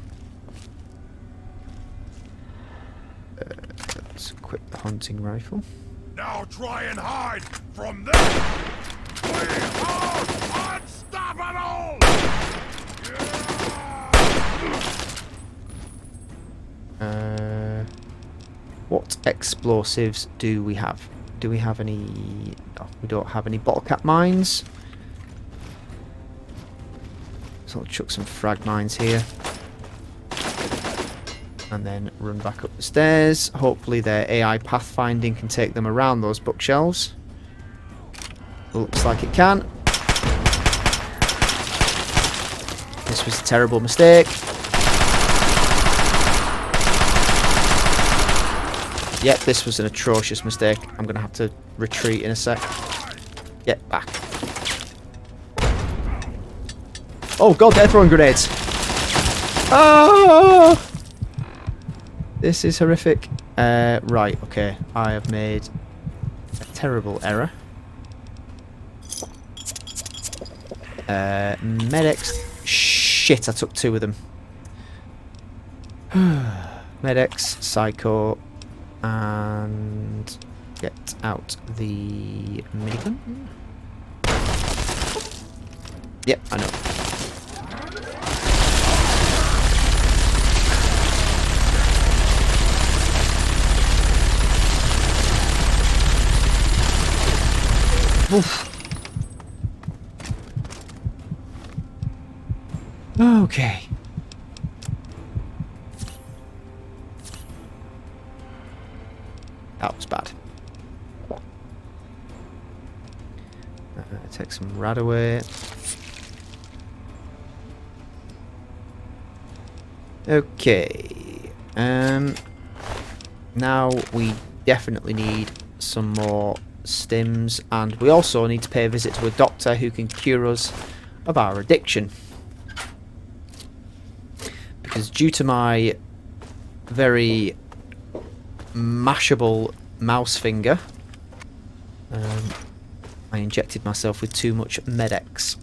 Let's equip the hunting rifle. Now try and hide from them! We are unstoppable! What explosives do we have? Do we have any... No, we don't have any bottle cap mines. So I'll chuck some frag mines here. And then run back up the stairs. Hopefully their AI pathfinding can take them around those bookshelves. Looks like it can. This was a terrible mistake. Yep, this was an atrocious mistake. I'm going to have to retreat in a sec. Get back. Oh god, they're throwing grenades. Ah! This is horrific. Right, okay. I have made a terrible error. Medics. Shit, I took two of them. Medics, Psycho, and get out the minigun. Yep, I know. Oof. Okay. That was bad. Take some rad away. Okay. Now we definitely need some more stims, and we also need to pay a visit to a doctor who can cure us of our addiction. Because due to my very mashable mouse finger, I injected myself with too much Med-X.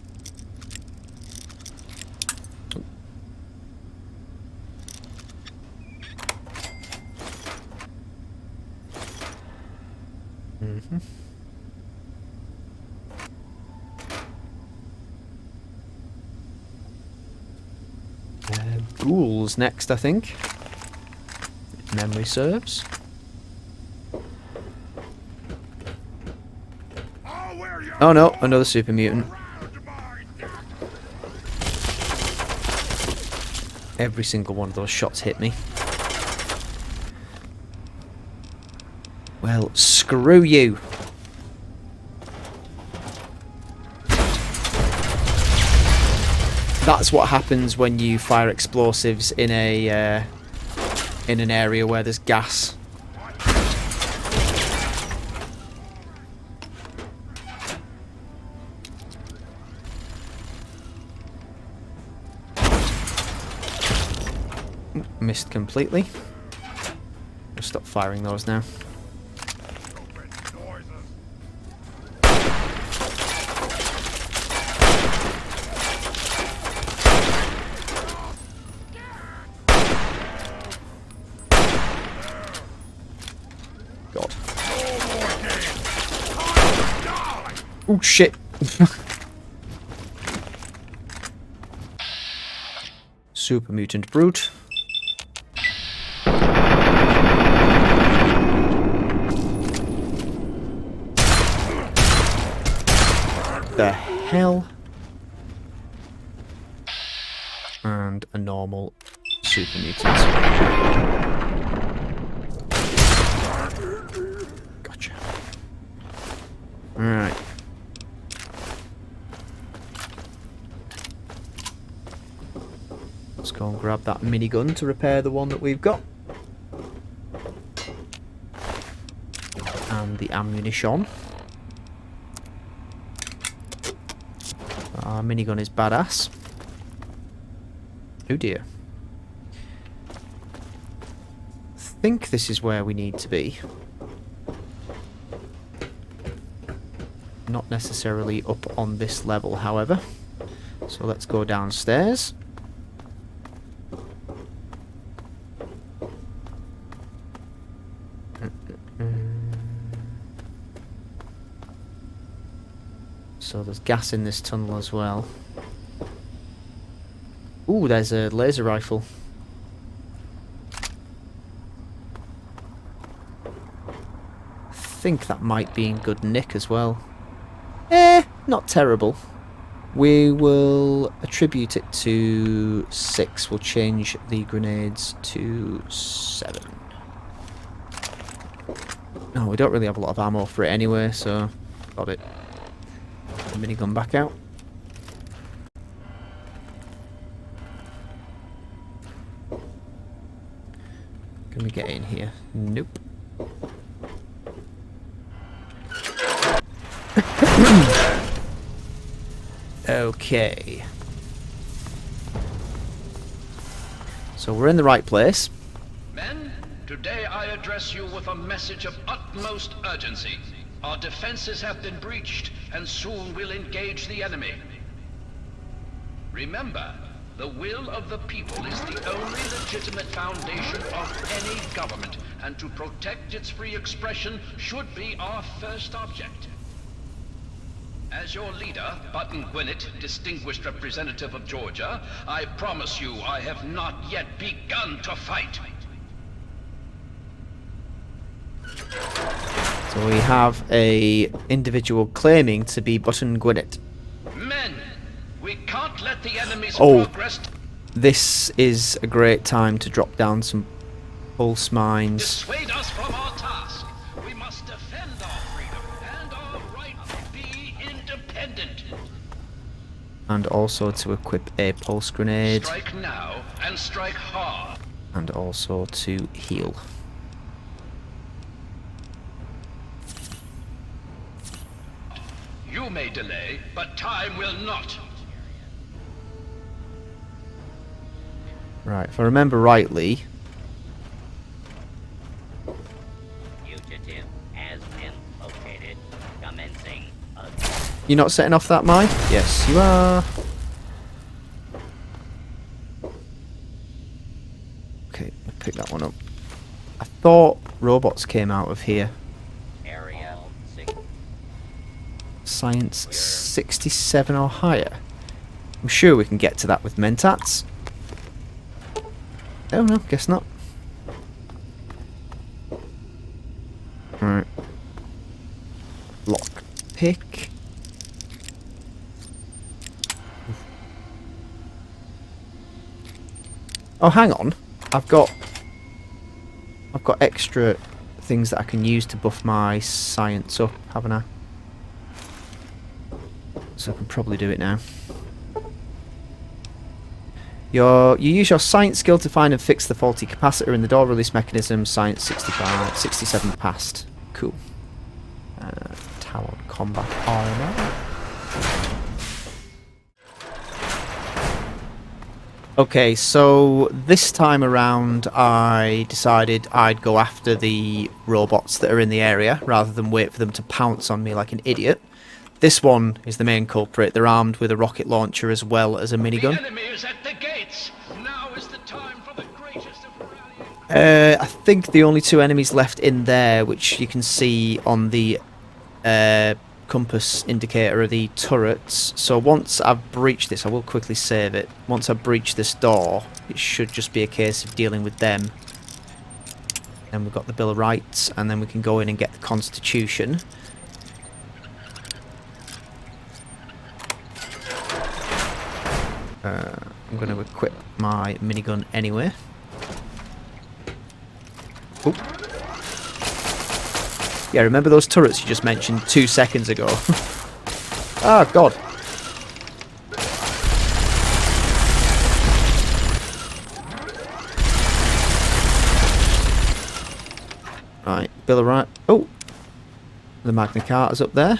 Ghouls next, I think. If memory serves. Oh no, another super mutant. Every single one of those shots hit me. Well, screw you. That's what happens when you fire explosives in a in an area where there's gas. Missed completely. I'll stop firing those now. Stupid noises. God. No more games. Time to die. Oh shit. Super mutant brute. The hell? And a normal super mutant. Gotcha. Alright. Let's go and grab that minigun to repair the one that we've got. And the ammunition. Our minigun is badass. Oh dear. I think this is where we need to be. Not necessarily up on this level, however. So let's go downstairs. So there's gas in this tunnel as well. Ooh, there's a laser rifle. I think that might be in good nick as well. Not terrible. We will attribute it to 6. We'll change the grenades to 7. No, we don't really have a lot of ammo for it anyway, so got it. The minigun back out. Can we get in here? Nope. Okay. So we're in the right place. Men, today I address you with a message of utmost urgency. Our defenses have been breached, and soon we'll engage the enemy. Remember, the will of the people is the only legitimate foundation of any government, and to protect its free expression should be our first object. As your leader, Button Gwinnett, distinguished representative of Georgia, I promise you I have not yet begun to fight. So we have a individual claiming to be Button Gwinnett. Men, we can't let the enemy's Oh. progress This is a great time to drop down some pulse mines. dissuade us from our task. We must defend our freedom and our right to be independent. And also to equip a pulse grenade. Strike now and strike hard. And also to heal. You may delay, but time will not. Right, if I remember rightly, Fugitive has been located. Commencing. you're not setting off that mine? Yes, you are. Okay, I'll pick that one up. I thought robots came out of here. Area 6. Science 67 or higher. I'm sure we can get to that with mentats. Oh no, guess not. Right. Lock pick. Oh, hang on. I've got extra things that I can use to buff my science up, haven't I? So I can probably do it now. You use your science skill to find and fix the faulty capacitor in the door release mechanism. Science 67 passed. Cool. Talon combat armor. Okay, so this time around I decided I'd go after the robots that are in the area rather than wait for them to pounce on me like an idiot. This one is the main culprit. They're armed with a rocket launcher as well as a The minigun. enemy is at the gates. Now is the time for the greatest of rallying. I think the only two enemies left in there, which you can see on the compass indicator, are the turrets. So once I've breached this, I will quickly save it. Once I breach this door, it should just be a case of dealing with them. Then we've got the Bill of Rights, and then we can go in and get the Constitution. I'm going to equip my minigun anyway. Oop. Yeah, remember those turrets you just mentioned 2 seconds ago? Ah, God. Right, Bill of Rights. Oh! The Magna Carta's up there.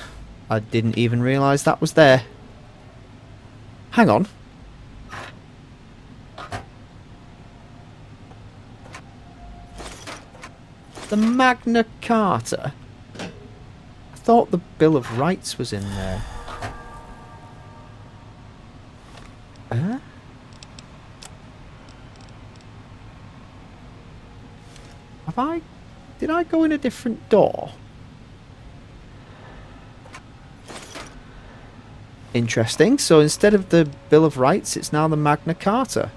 I didn't even realise that was there. Hang on. The Magna Carta? I thought the Bill of Rights was in there. Huh? Have I... Did I go in a different door? Interesting. So instead of the Bill of Rights, it's now the Magna Carta.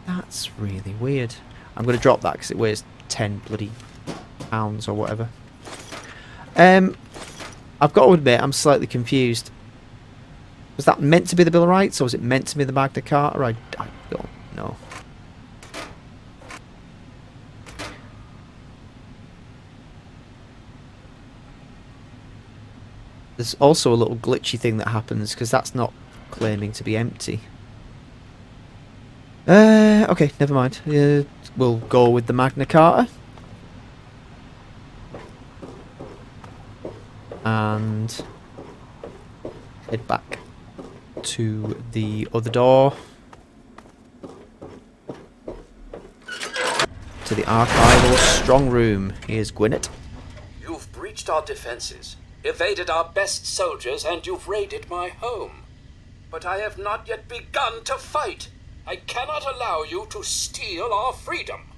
That's really weird. I'm going to drop that because it weighs 10 bloody pounds or whatever. I've got to admit, I'm slightly confused. Was that meant to be the Bill of Rights, or was it meant to be the Magna Carta? I don't know. There's also a little glitchy thing that happens, because that's not claiming to be empty. Okay, never mind. We'll go with the Magna Carta. And head back to the other door. To the archival strong room. Here's Gwyneth. You've breached our defenses, evaded our best soldiers, and you've raided my home. But I have not yet begun to fight. I cannot allow you to steal our freedom.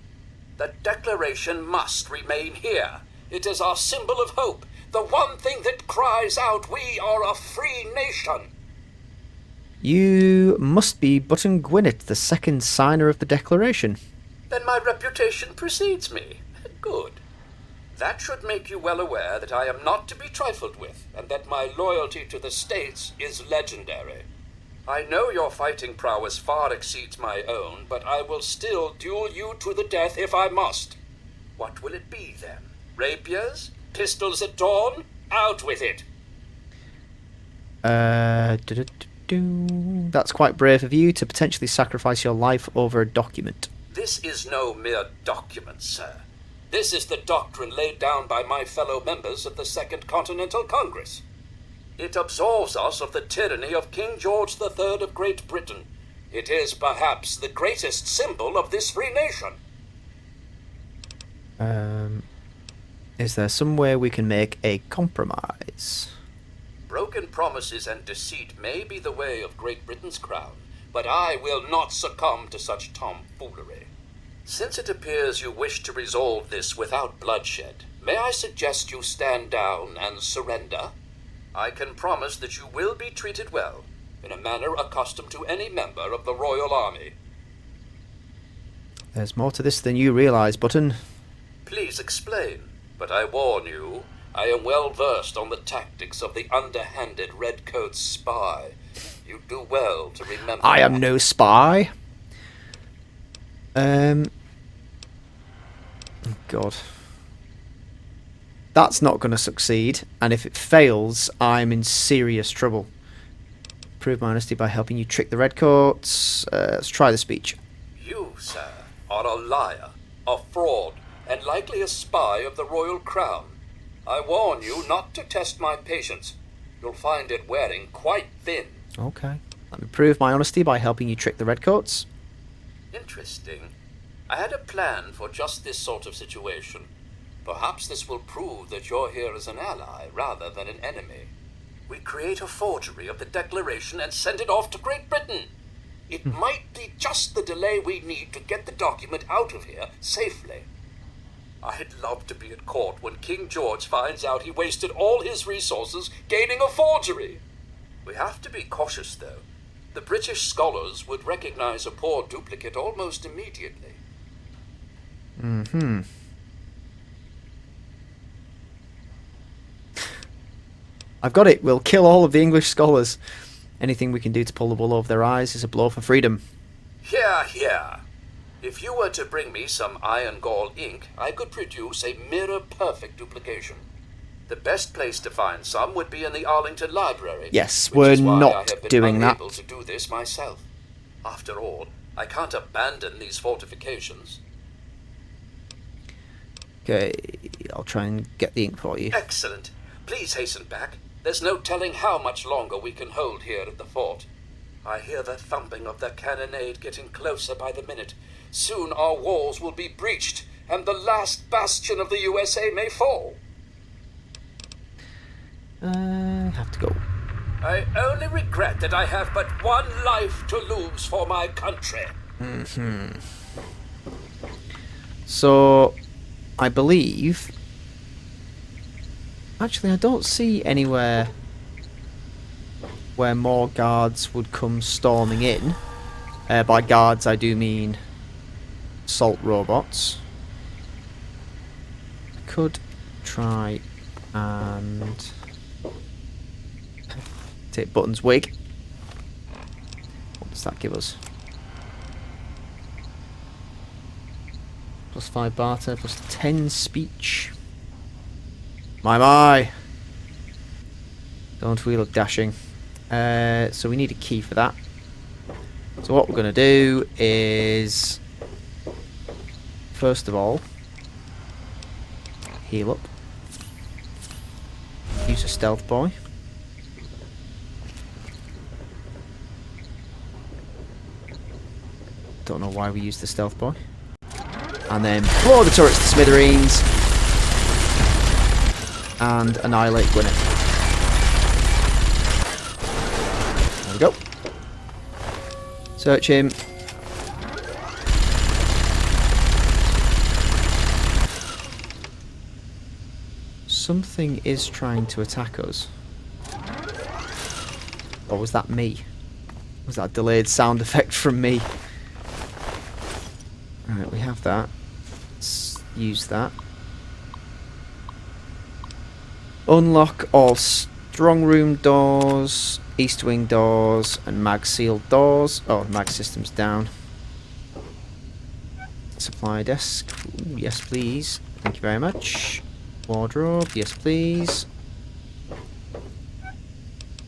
The Declaration must remain here. It is our symbol of hope, the one thing that cries out, we are a free nation. You must be Button Gwyneth, the second signer of the Declaration. Then my reputation precedes me. Good. That should make you well aware that I am not to be trifled with, and that my loyalty to the States is legendary. I know your fighting prowess far exceeds my own, but I will still duel you to the death if I must. What will it be, then? Rapiers? Pistols at dawn? Out with it! That's quite brave of you to potentially sacrifice your life over a document. This is no mere document, sir. This is the doctrine laid down by my fellow members of the Second Continental Congress. It absolves us of the tyranny of King George III of Great Britain. It is perhaps the greatest symbol of this free nation. Is there some way we can make a compromise? Broken promises and deceit may be the way of Great Britain's crown, but I will not succumb to such tomfoolery. Since it appears you wish to resolve this without bloodshed, may I suggest you stand down and surrender? I can promise that you will be treated well, in a manner accustomed to any member of the Royal Army. There's more to this than you realise, Button. Please explain, but I warn you, I am well versed on the tactics of the underhanded Redcoat spy. You do well to remember I am that. no spy. God. That's not going to succeed, and if it fails, I'm in serious trouble. Prove my honesty by helping you trick the Redcoats. Let's try the speech. You, sir, are a liar, a fraud, and likely a spy of the royal crown. I warn you not to test my patience. You'll find it wearing quite thin. Okay. Let me prove my honesty by helping you trick the redcoats. Interesting. I had a plan for just this sort of situation. Perhaps this will prove that you're here as an ally rather than an enemy. We create a forgery of the Declaration and send it off to Great Britain. It might be just the delay we need to get the document out of here safely. I'd love to be at court when King George finds out he wasted all his resources gaining a forgery. We have to be cautious, though. The British scholars would recognize a poor duplicate almost immediately. I've got it. We'll kill all of the English scholars. Anything we can do to pull the wool over their eyes is a blow for freedom. Yeah. If you were to bring me some iron gall ink, I could produce a mirror-perfect duplication. The best place to find some would be in the Arlington Library. Yes, which we're is why not I have been doing that. unable to do this myself. After all, I can't abandon these fortifications. Okay, I'll try and get the ink for you. Excellent. Please hasten back. There's no telling how much longer we can hold here at the fort. I hear the thumping of the cannonade getting closer by the minute. Soon our walls will be breached, and the last bastion of the USA may fall. Have to go. I only regret that I have but one life to lose for my country. So, I believe... Actually, I don't see anywhere where more guards would come storming in. By guards, I do mean assault robots. I could try and take Button's wig. What does that give us? +5 barter, +10 speech. My. Don't we look dashing? So we need a key for that. So what we're going to do is, first of all, heal up. Use a stealth boy. Don't know why we used the stealth boy. And then blow the turrets to smithereens. And annihilate Gwyneth. There we go. Search him. Something is trying to attack us. Or was that me? Was that a delayed sound effect from me? Right, we have that. Let's use that. Unlock all strong room doors, east wing doors, and mag sealed doors. Oh, mag system's down. Supply desk. Ooh, yes, please. Thank you very much. Wardrobe. Yes, please.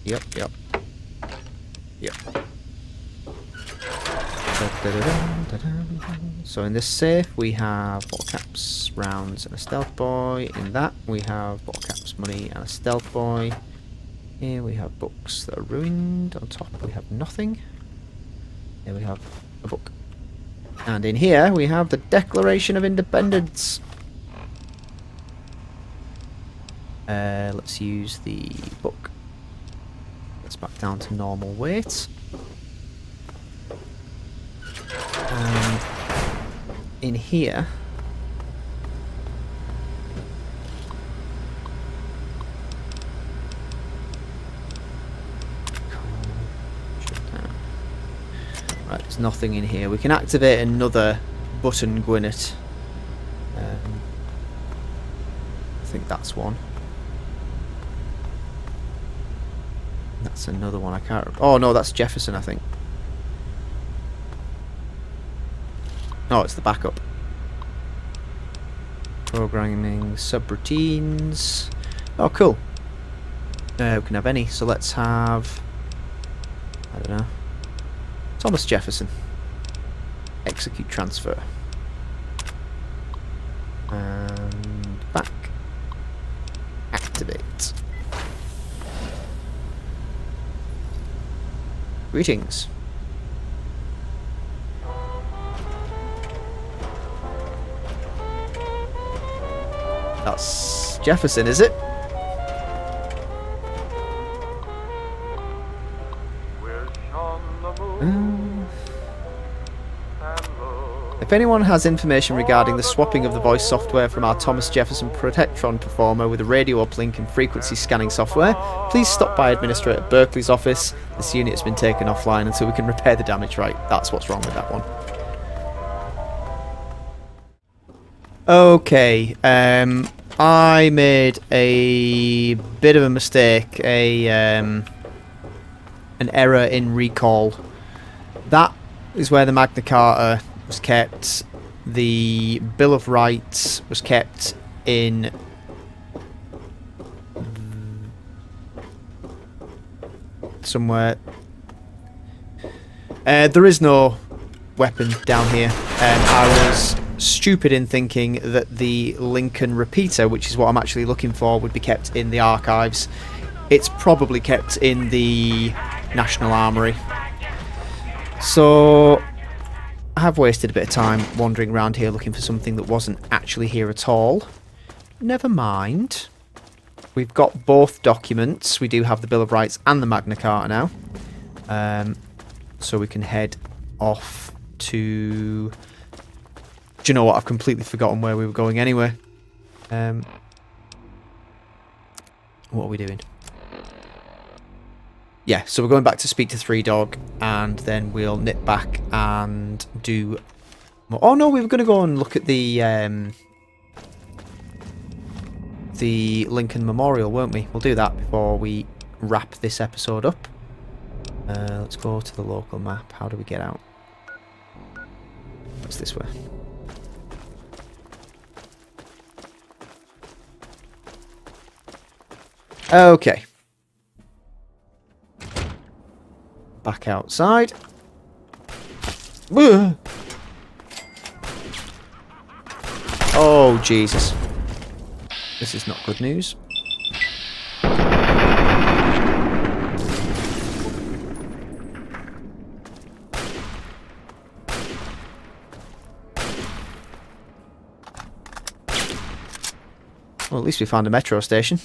Yep. So in this safe we have bottle caps, rounds, and a stealth boy. In that we have bottle caps, money, and a stealth boy. Here we have books that are ruined. On top we have nothing. Here we have a book. And in here we have the Declaration of Independence. Let's use the book. Let's back down to normal weight. And in here right, there's nothing in here. We can activate another button, Gwyneth. I think that's one. That's another one. I can't. Oh no, that's Jefferson, I think. Oh, it's the backup. Programming subroutines. Oh, cool. We can have any. So let's have, I don't know, Thomas Jefferson. Execute transfer. And back. Activate. Greetings. That's Jefferson, is it? If anyone has information regarding the swapping of the voice software from our Thomas Jefferson Protectron performer with a radio uplink and frequency scanning software, please stop by Administrator Berkeley's office. This unit has been taken offline until we can repair the damage. Right, that's what's wrong with that one. Okay, I made a bit of a mistake, an error in recall. That is where the Magna Carta was kept. The Bill of Rights was kept in somewhere. There is no weapon down here. I was stupid in thinking that the Lincoln repeater, which is what I'm actually looking for, would be kept in the archives. It's probably kept in the National Armoury. So I have wasted a bit of time wandering around here looking for something that wasn't actually here at all. Never mind. We've got both documents. We do have the Bill of Rights and the Magna Carta now. So we can head off to... Do you know what? I've completely forgotten where we were going anyway. What are we doing? Yeah, so we're going back to speak to Three Dog, and then we'll nip back and do more. Oh no, we were going to go and look at the Lincoln Memorial, weren't we? We'll do that before we wrap this episode up. Let's go to the local map. How do we get out? It's this way. Okay. Back outside. Oh, Jesus. This is not good news. Well, at least we found a metro station.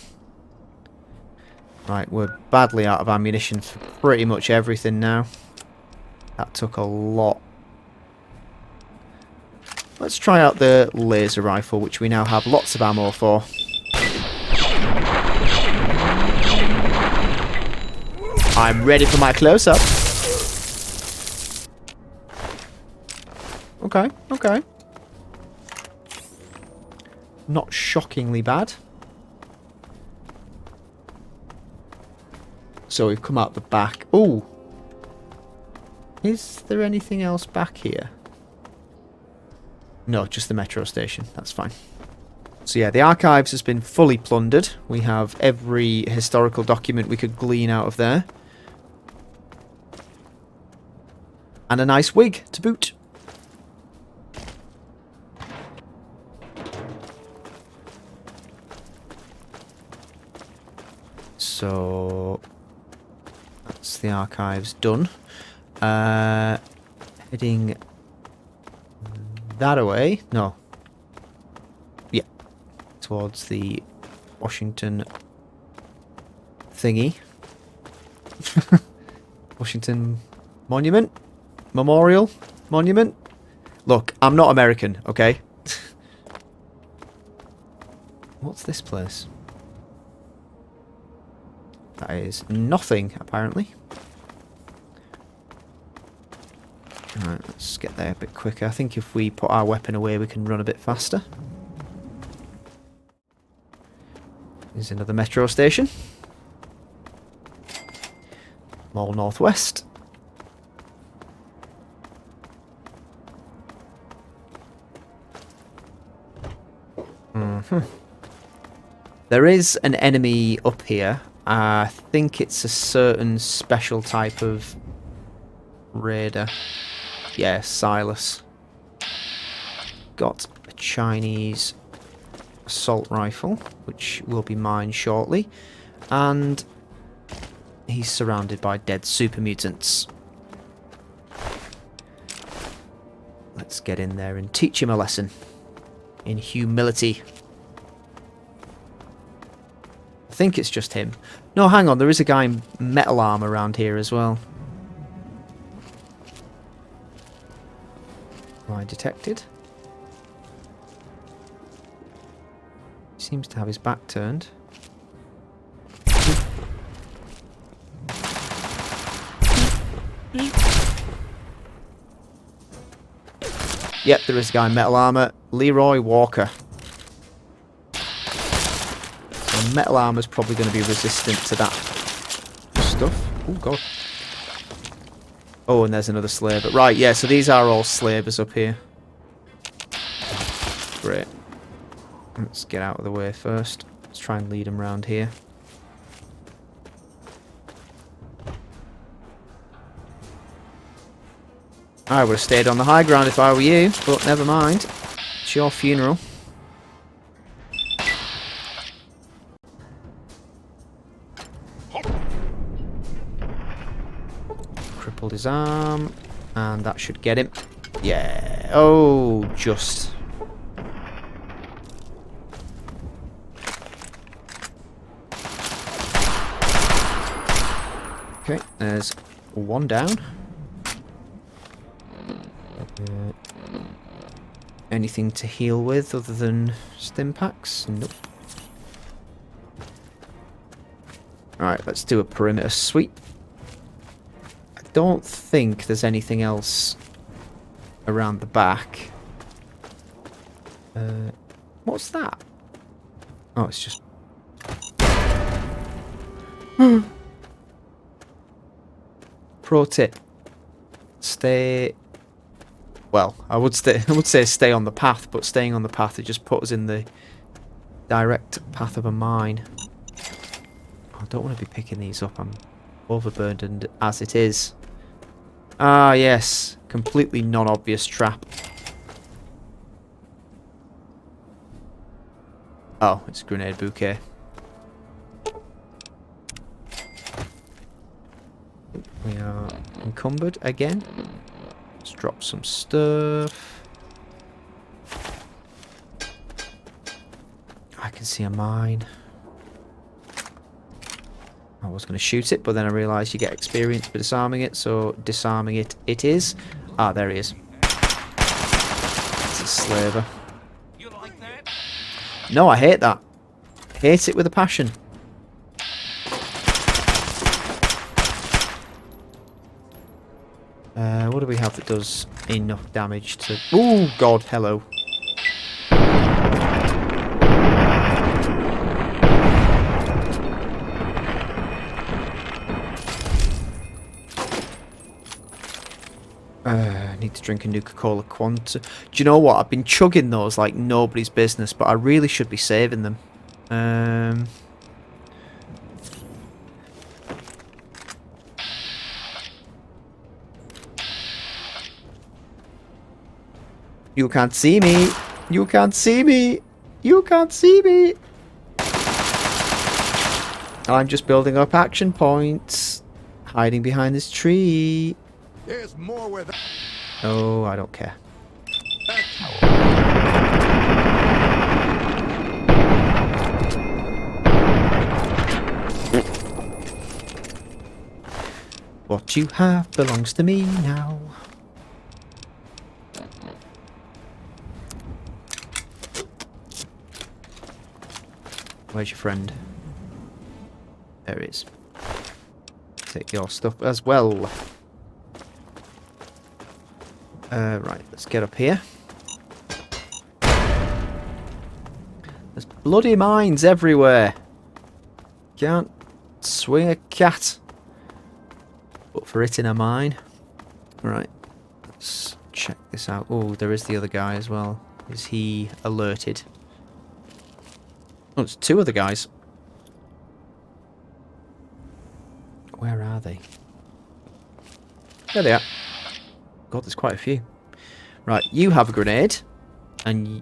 Right, we're badly out of ammunition for pretty much everything now. That took a lot. Let's try out the laser rifle, which we now have lots of ammo for. I'm ready for my close-up. Okay, okay. Not shockingly bad. So we've come out the back. Oh! Is there anything else back here? No, just the metro station. That's fine. So yeah, the archives has been fully plundered. We have every historical document we could glean out of there. And a nice wig to boot. So that's the archives done. Heading that away. No. Yeah. Towards the Washington thingy. Washington Monument? Memorial? Monument? Look, I'm not American, okay? What's this place? That is nothing, apparently. Alright, let's get there a bit quicker. I think if we put our weapon away, we can run a bit faster. There's another metro station. Mall Northwest. There is an enemy up here. I think it's a certain special type of raider. Yeah, Silas. Got a Chinese assault rifle, which will be mine shortly. And he's surrounded by dead super mutants. Let's get in there and teach him a lesson. In humility. I think it's just him. No, hang on. There is a guy in metal armor around here as well. Am I detected? Seems to have his back turned. Yep, there is a guy in metal armor. Leroy Walker. So metal armor's probably going to be resistant to that stuff. Oh, God. Oh, and there's another slaver. Right, yeah, so these are all slavers up here. Great. Let's get out of the way first. Let's try and lead them around here. I would have stayed on the high ground if I were you, but never mind. It's your funeral. Crippled his arm, and that should get him. Yeah. Oh, just. Okay, there's one down. Anything to heal with other than stim packs? Nope. Alright, let's do a perimeter sweep. I don't think there's anything else around the back. What's that? Oh, it's just... Pro tip. Stay... Well, I would say stay on the path, but staying on the path, it just puts us in the direct path of a mine. I don't want to be picking these up. I'm overburdened as it is. Ah, yes. Completely non-obvious trap. Oh, it's a grenade bouquet. We are encumbered again. Let's drop some stuff. I can see a mine. I was going to shoot it, but then I realised you get experience for disarming it, so disarming it it is. Ah, there he is. It's a slaver. You like that? No, I hate that. Hate it with a passion. What do we have that does enough damage to... Oh, God, hello. I need to drink a Nuka-Cola Quanta. Do you know what? I've been chugging those like nobody's business, but I really should be saving them. You can't see me. You can't see me. You can't see me. I'm just building up action points. Hiding behind this tree. There's more where that... Oh, I don't care. What you have belongs to me now. Where's your friend? There he is. Take your stuff as well. Right, let's get up here. There's bloody mines everywhere. Can't swing a cat. But for it in a mine. Right, let's check this out. Oh, there is the other guy as well. Is he alerted? Oh, it's two other guys. Where are they? There they are. God, there's quite a few. Right, you have a grenade. And...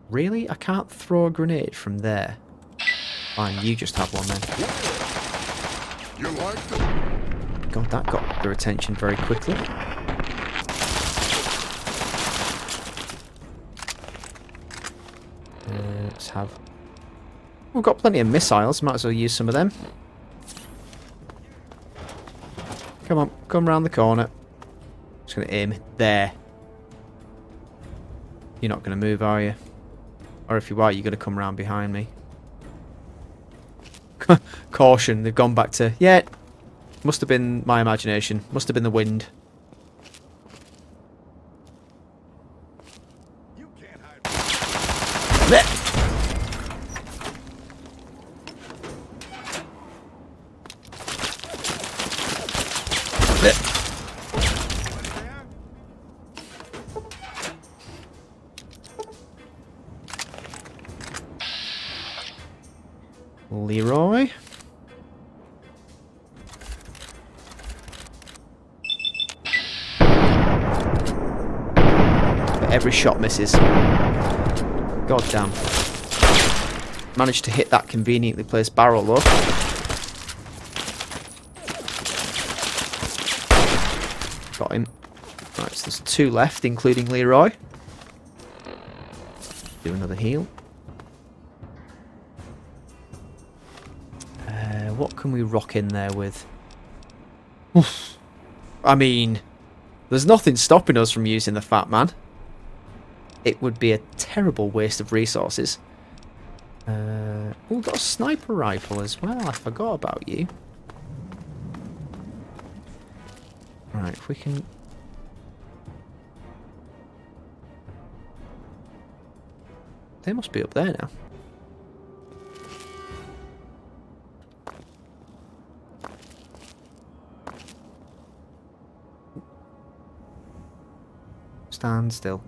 Really? I can't throw a grenade from there. Fine, you just have one then. You like them? God, that got their attention very quickly. Let's have... We've got plenty of missiles. Might as well use some of them. Come on, come round the corner. Just going to aim there. You're not going to move, are you? Or if you are, you're going to come round behind me. Caution, they've gone back to... Yeah, must have been my imagination. Must have been the wind. You can't hide. Leroy. But every shot misses. God damn. Managed to hit that conveniently placed barrel though. Got him. Right, so there's 2 left, including Leroy. Do another heal. What can we rock in there with? Oof. I mean, there's nothing stopping us from using the Fat Man. It would be a terrible waste of resources. We've got a sniper rifle as well. I forgot about you. Right, if we can... They must be up there now. Stand still.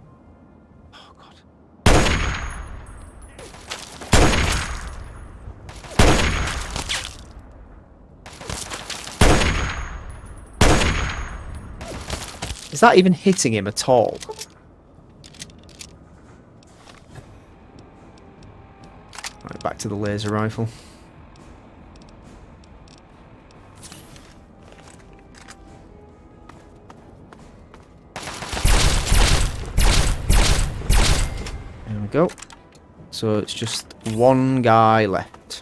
Oh, God. Is that even hitting him at all? Right, back to the laser rifle. Go. So it's just 1 guy left.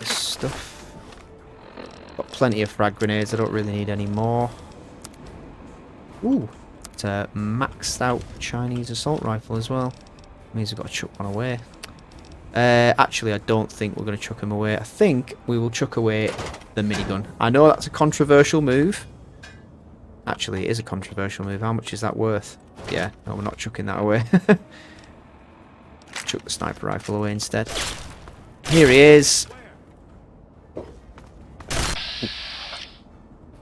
This stuff. Got plenty of frag grenades. I don't really need any more. Ooh, it's a maxed out Chinese assault rifle as well. Means we've got to chuck one away. Actually, I don't think we're going to chuck him away. I think we will chuck away the minigun. I know that's a controversial move. Actually, it is a controversial move. How much is that worth? Yeah, no, we're not chucking that away. Chuck the sniper rifle away instead. Here he is.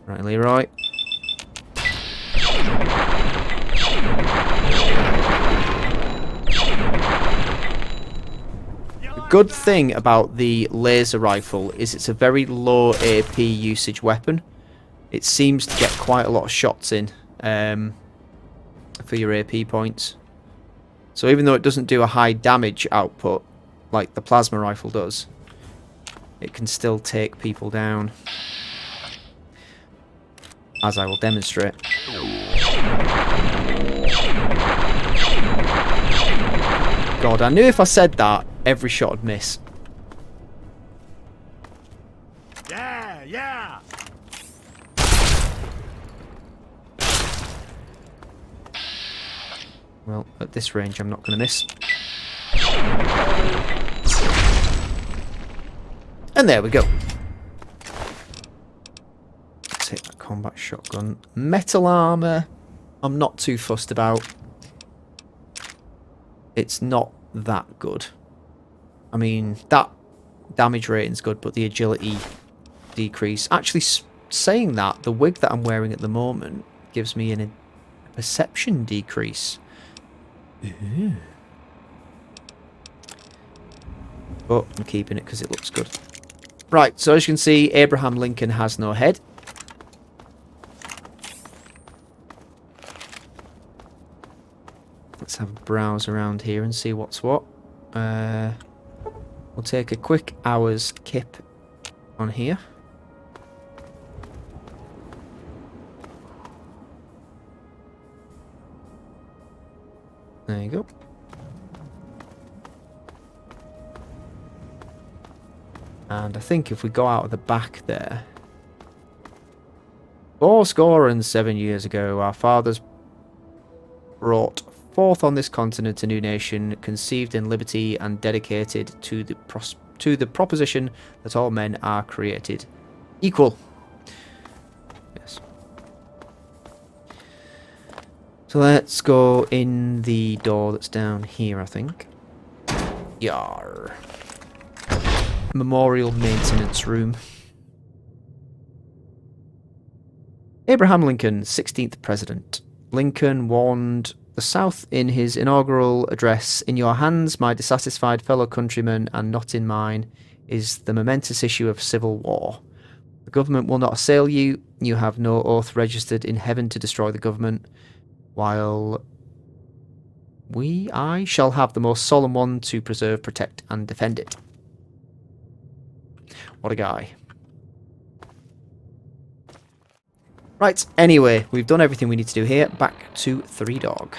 Right, Leroy. The good thing about the laser rifle is it's a very low AP usage weapon. It seems to get quite a lot of shots in for your AP points. So even though it doesn't do a high damage output like the plasma rifle does, it can still take people down. As I will demonstrate. God, I knew if I said that, every shot would miss. Yeah, yeah. Well, at this range, I'm not going to miss. And there we go. Take that combat shotgun. Metal armor, I'm not too fussed about. It's not that good. I mean, that damage rating's good, but the agility decrease. Actually, saying that, the wig that I'm wearing at the moment gives me a perception decrease. Ooh. But I'm keeping it because it looks good. Right, so as you can see, Abraham Lincoln has no head. Let's have a browse around here and see what's what. We'll take a quick hour's kip on here. There you go. And I think if we go out of the back there... 7 years ago, our fathers brought forth on this continent a new nation, conceived in liberty and dedicated to the proposition that all men are created equal. Yes. So let's go in the door that's down here, I think. Yar. Memorial maintenance room. Abraham Lincoln, 16th President. Lincoln warned the South in his inaugural address, "In your hands, my dissatisfied fellow countrymen, and not in mine, is the momentous issue of civil war. The government will not assail you. You have no oath registered in heaven to destroy the government, while I shall have the most solemn one to preserve, protect, and defend it." What a guy. Right, anyway, we've done everything we need to do here. Back to Three Dog.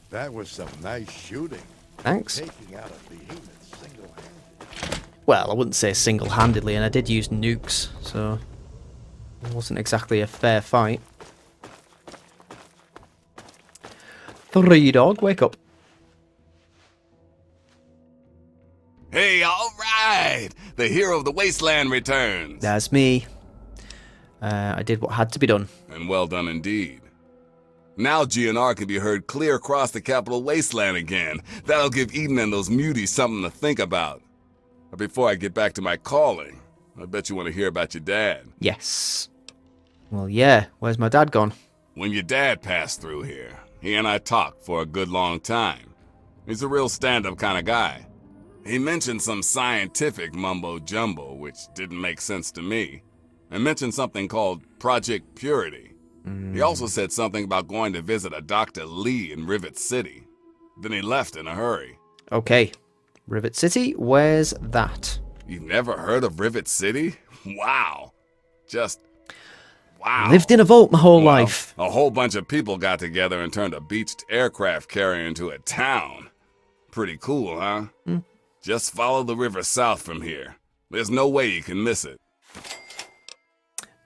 That was some nice shooting. Thanks. Taking out a behemoth single-handed. Well, I wouldn't say single-handedly, and I did use nukes, so it wasn't exactly a fair fight. Three Dog, wake up. Hey, all right! The hero of the wasteland returns. That's me. I did what had to be done. And well done indeed. Now GNR can be heard clear across the capital wasteland again. That'll give Eden and those muties something to think about. But before I get back to my calling, I bet you want to hear about your dad. Yes. Well, yeah. Where's my dad gone? When your dad passed through here, he and I talked for a good long time. He's a real stand-up kind of guy. He mentioned some scientific mumbo-jumbo, which didn't make sense to me, and mentioned something called Project Purity. He also said something about going to visit a Dr. Lee in Rivet City. Then he left in a hurry. Okay. Rivet City, where's that? You've never heard of Rivet City? Wow. Just, wow. Lived in a vault my whole life. A whole bunch of people got together and turned a beached aircraft carrier into a town. Pretty cool, huh? Just follow the river south from here. There's no way you can miss it.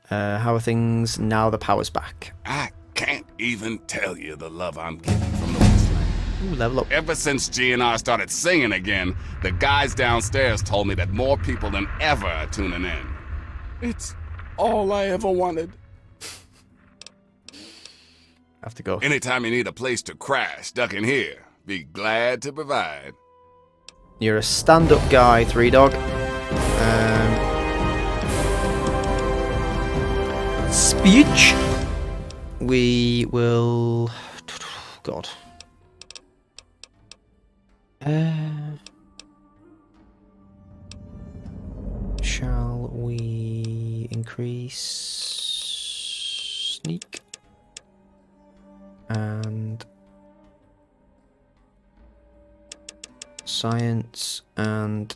How are things now the power's back? I can't even tell you the love I'm getting from the wasteland. Ooh, level up. Ever since GNR started singing again, the guys downstairs told me that more people than ever are tuning in. It's all I ever wanted. Have to go. Anytime you need a place to crash, duck in here. Be glad to provide. You're a stand-up guy, Three Dog. Speech. We will... God. Shall we increase sneak and science and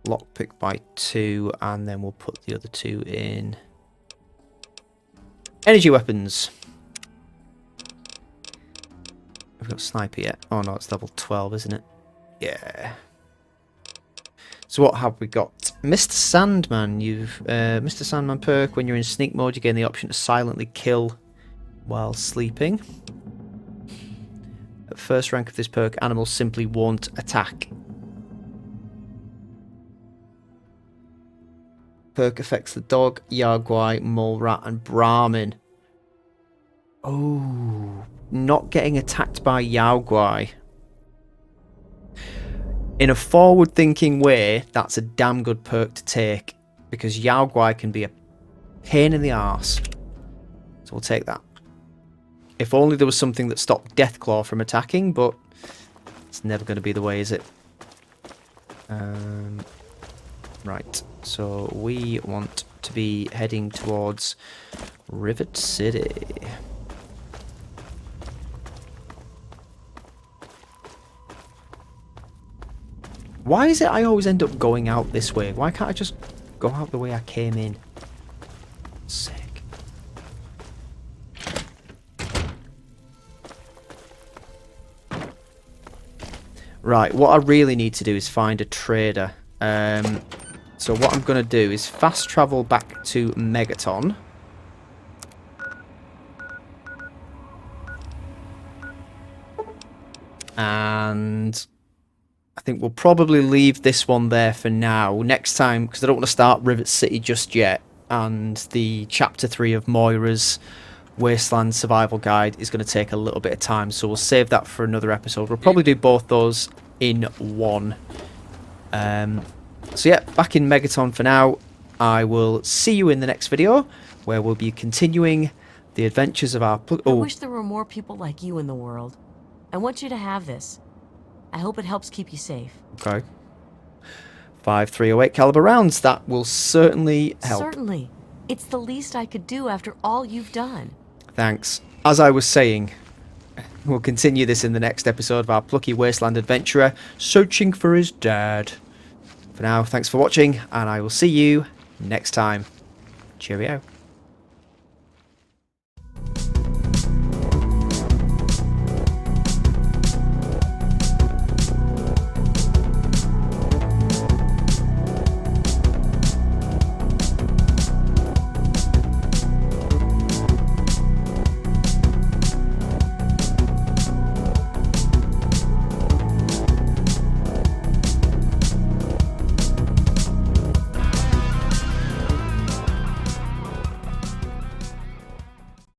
lockpick by 2, and then we'll put the other 2 in energy weapons. Have we got sniper yet? Oh no, it's level 12, isn't it? Yeah. So what have we got? Mr. Sandman. You've Mr. Sandman perk. When you're in sneak mode, you gain the option to silently kill while sleeping. At first rank of this perk, animals simply won't attack. Perk affects the dog, Yaguai, mole rat, and Brahmin. Oh, not getting attacked by Yaguai. In a forward-thinking way, that's a damn good perk to take, because Yaguai can be a pain in the arse. So we'll take that. If only there was something that stopped Deathclaw from attacking, but it's never going to be the way, is it? Right, so we want to be heading towards Rivet City. Why is it I always end up going out this way? Why can't I just go out the way I came in? Sick. Right, what I really need to do is find a trader. So what I'm going to do is fast travel back to Megaton. And I think we'll probably leave this one there for now. Next time, because I don't want to start Rivet City just yet. And the Chapter 3 of Moira's Wasteland Survival Guide is going to take a little bit of time. So we'll save that for another episode. We'll probably do both those in one. So yeah, back in Megaton for now. I will see you in the next video, where we'll be continuing the adventures of our... I wish there were more people like you in the world. I want you to have this. I hope it helps keep you safe. Okay. 5 .308 caliber rounds. That will certainly help. Certainly. It's the least I could do after all you've done. Thanks. As I was saying, we'll continue this in the next episode of our plucky wasteland adventurer searching for his dad. For now, thanks for watching, and I will see you next time. Cheerio.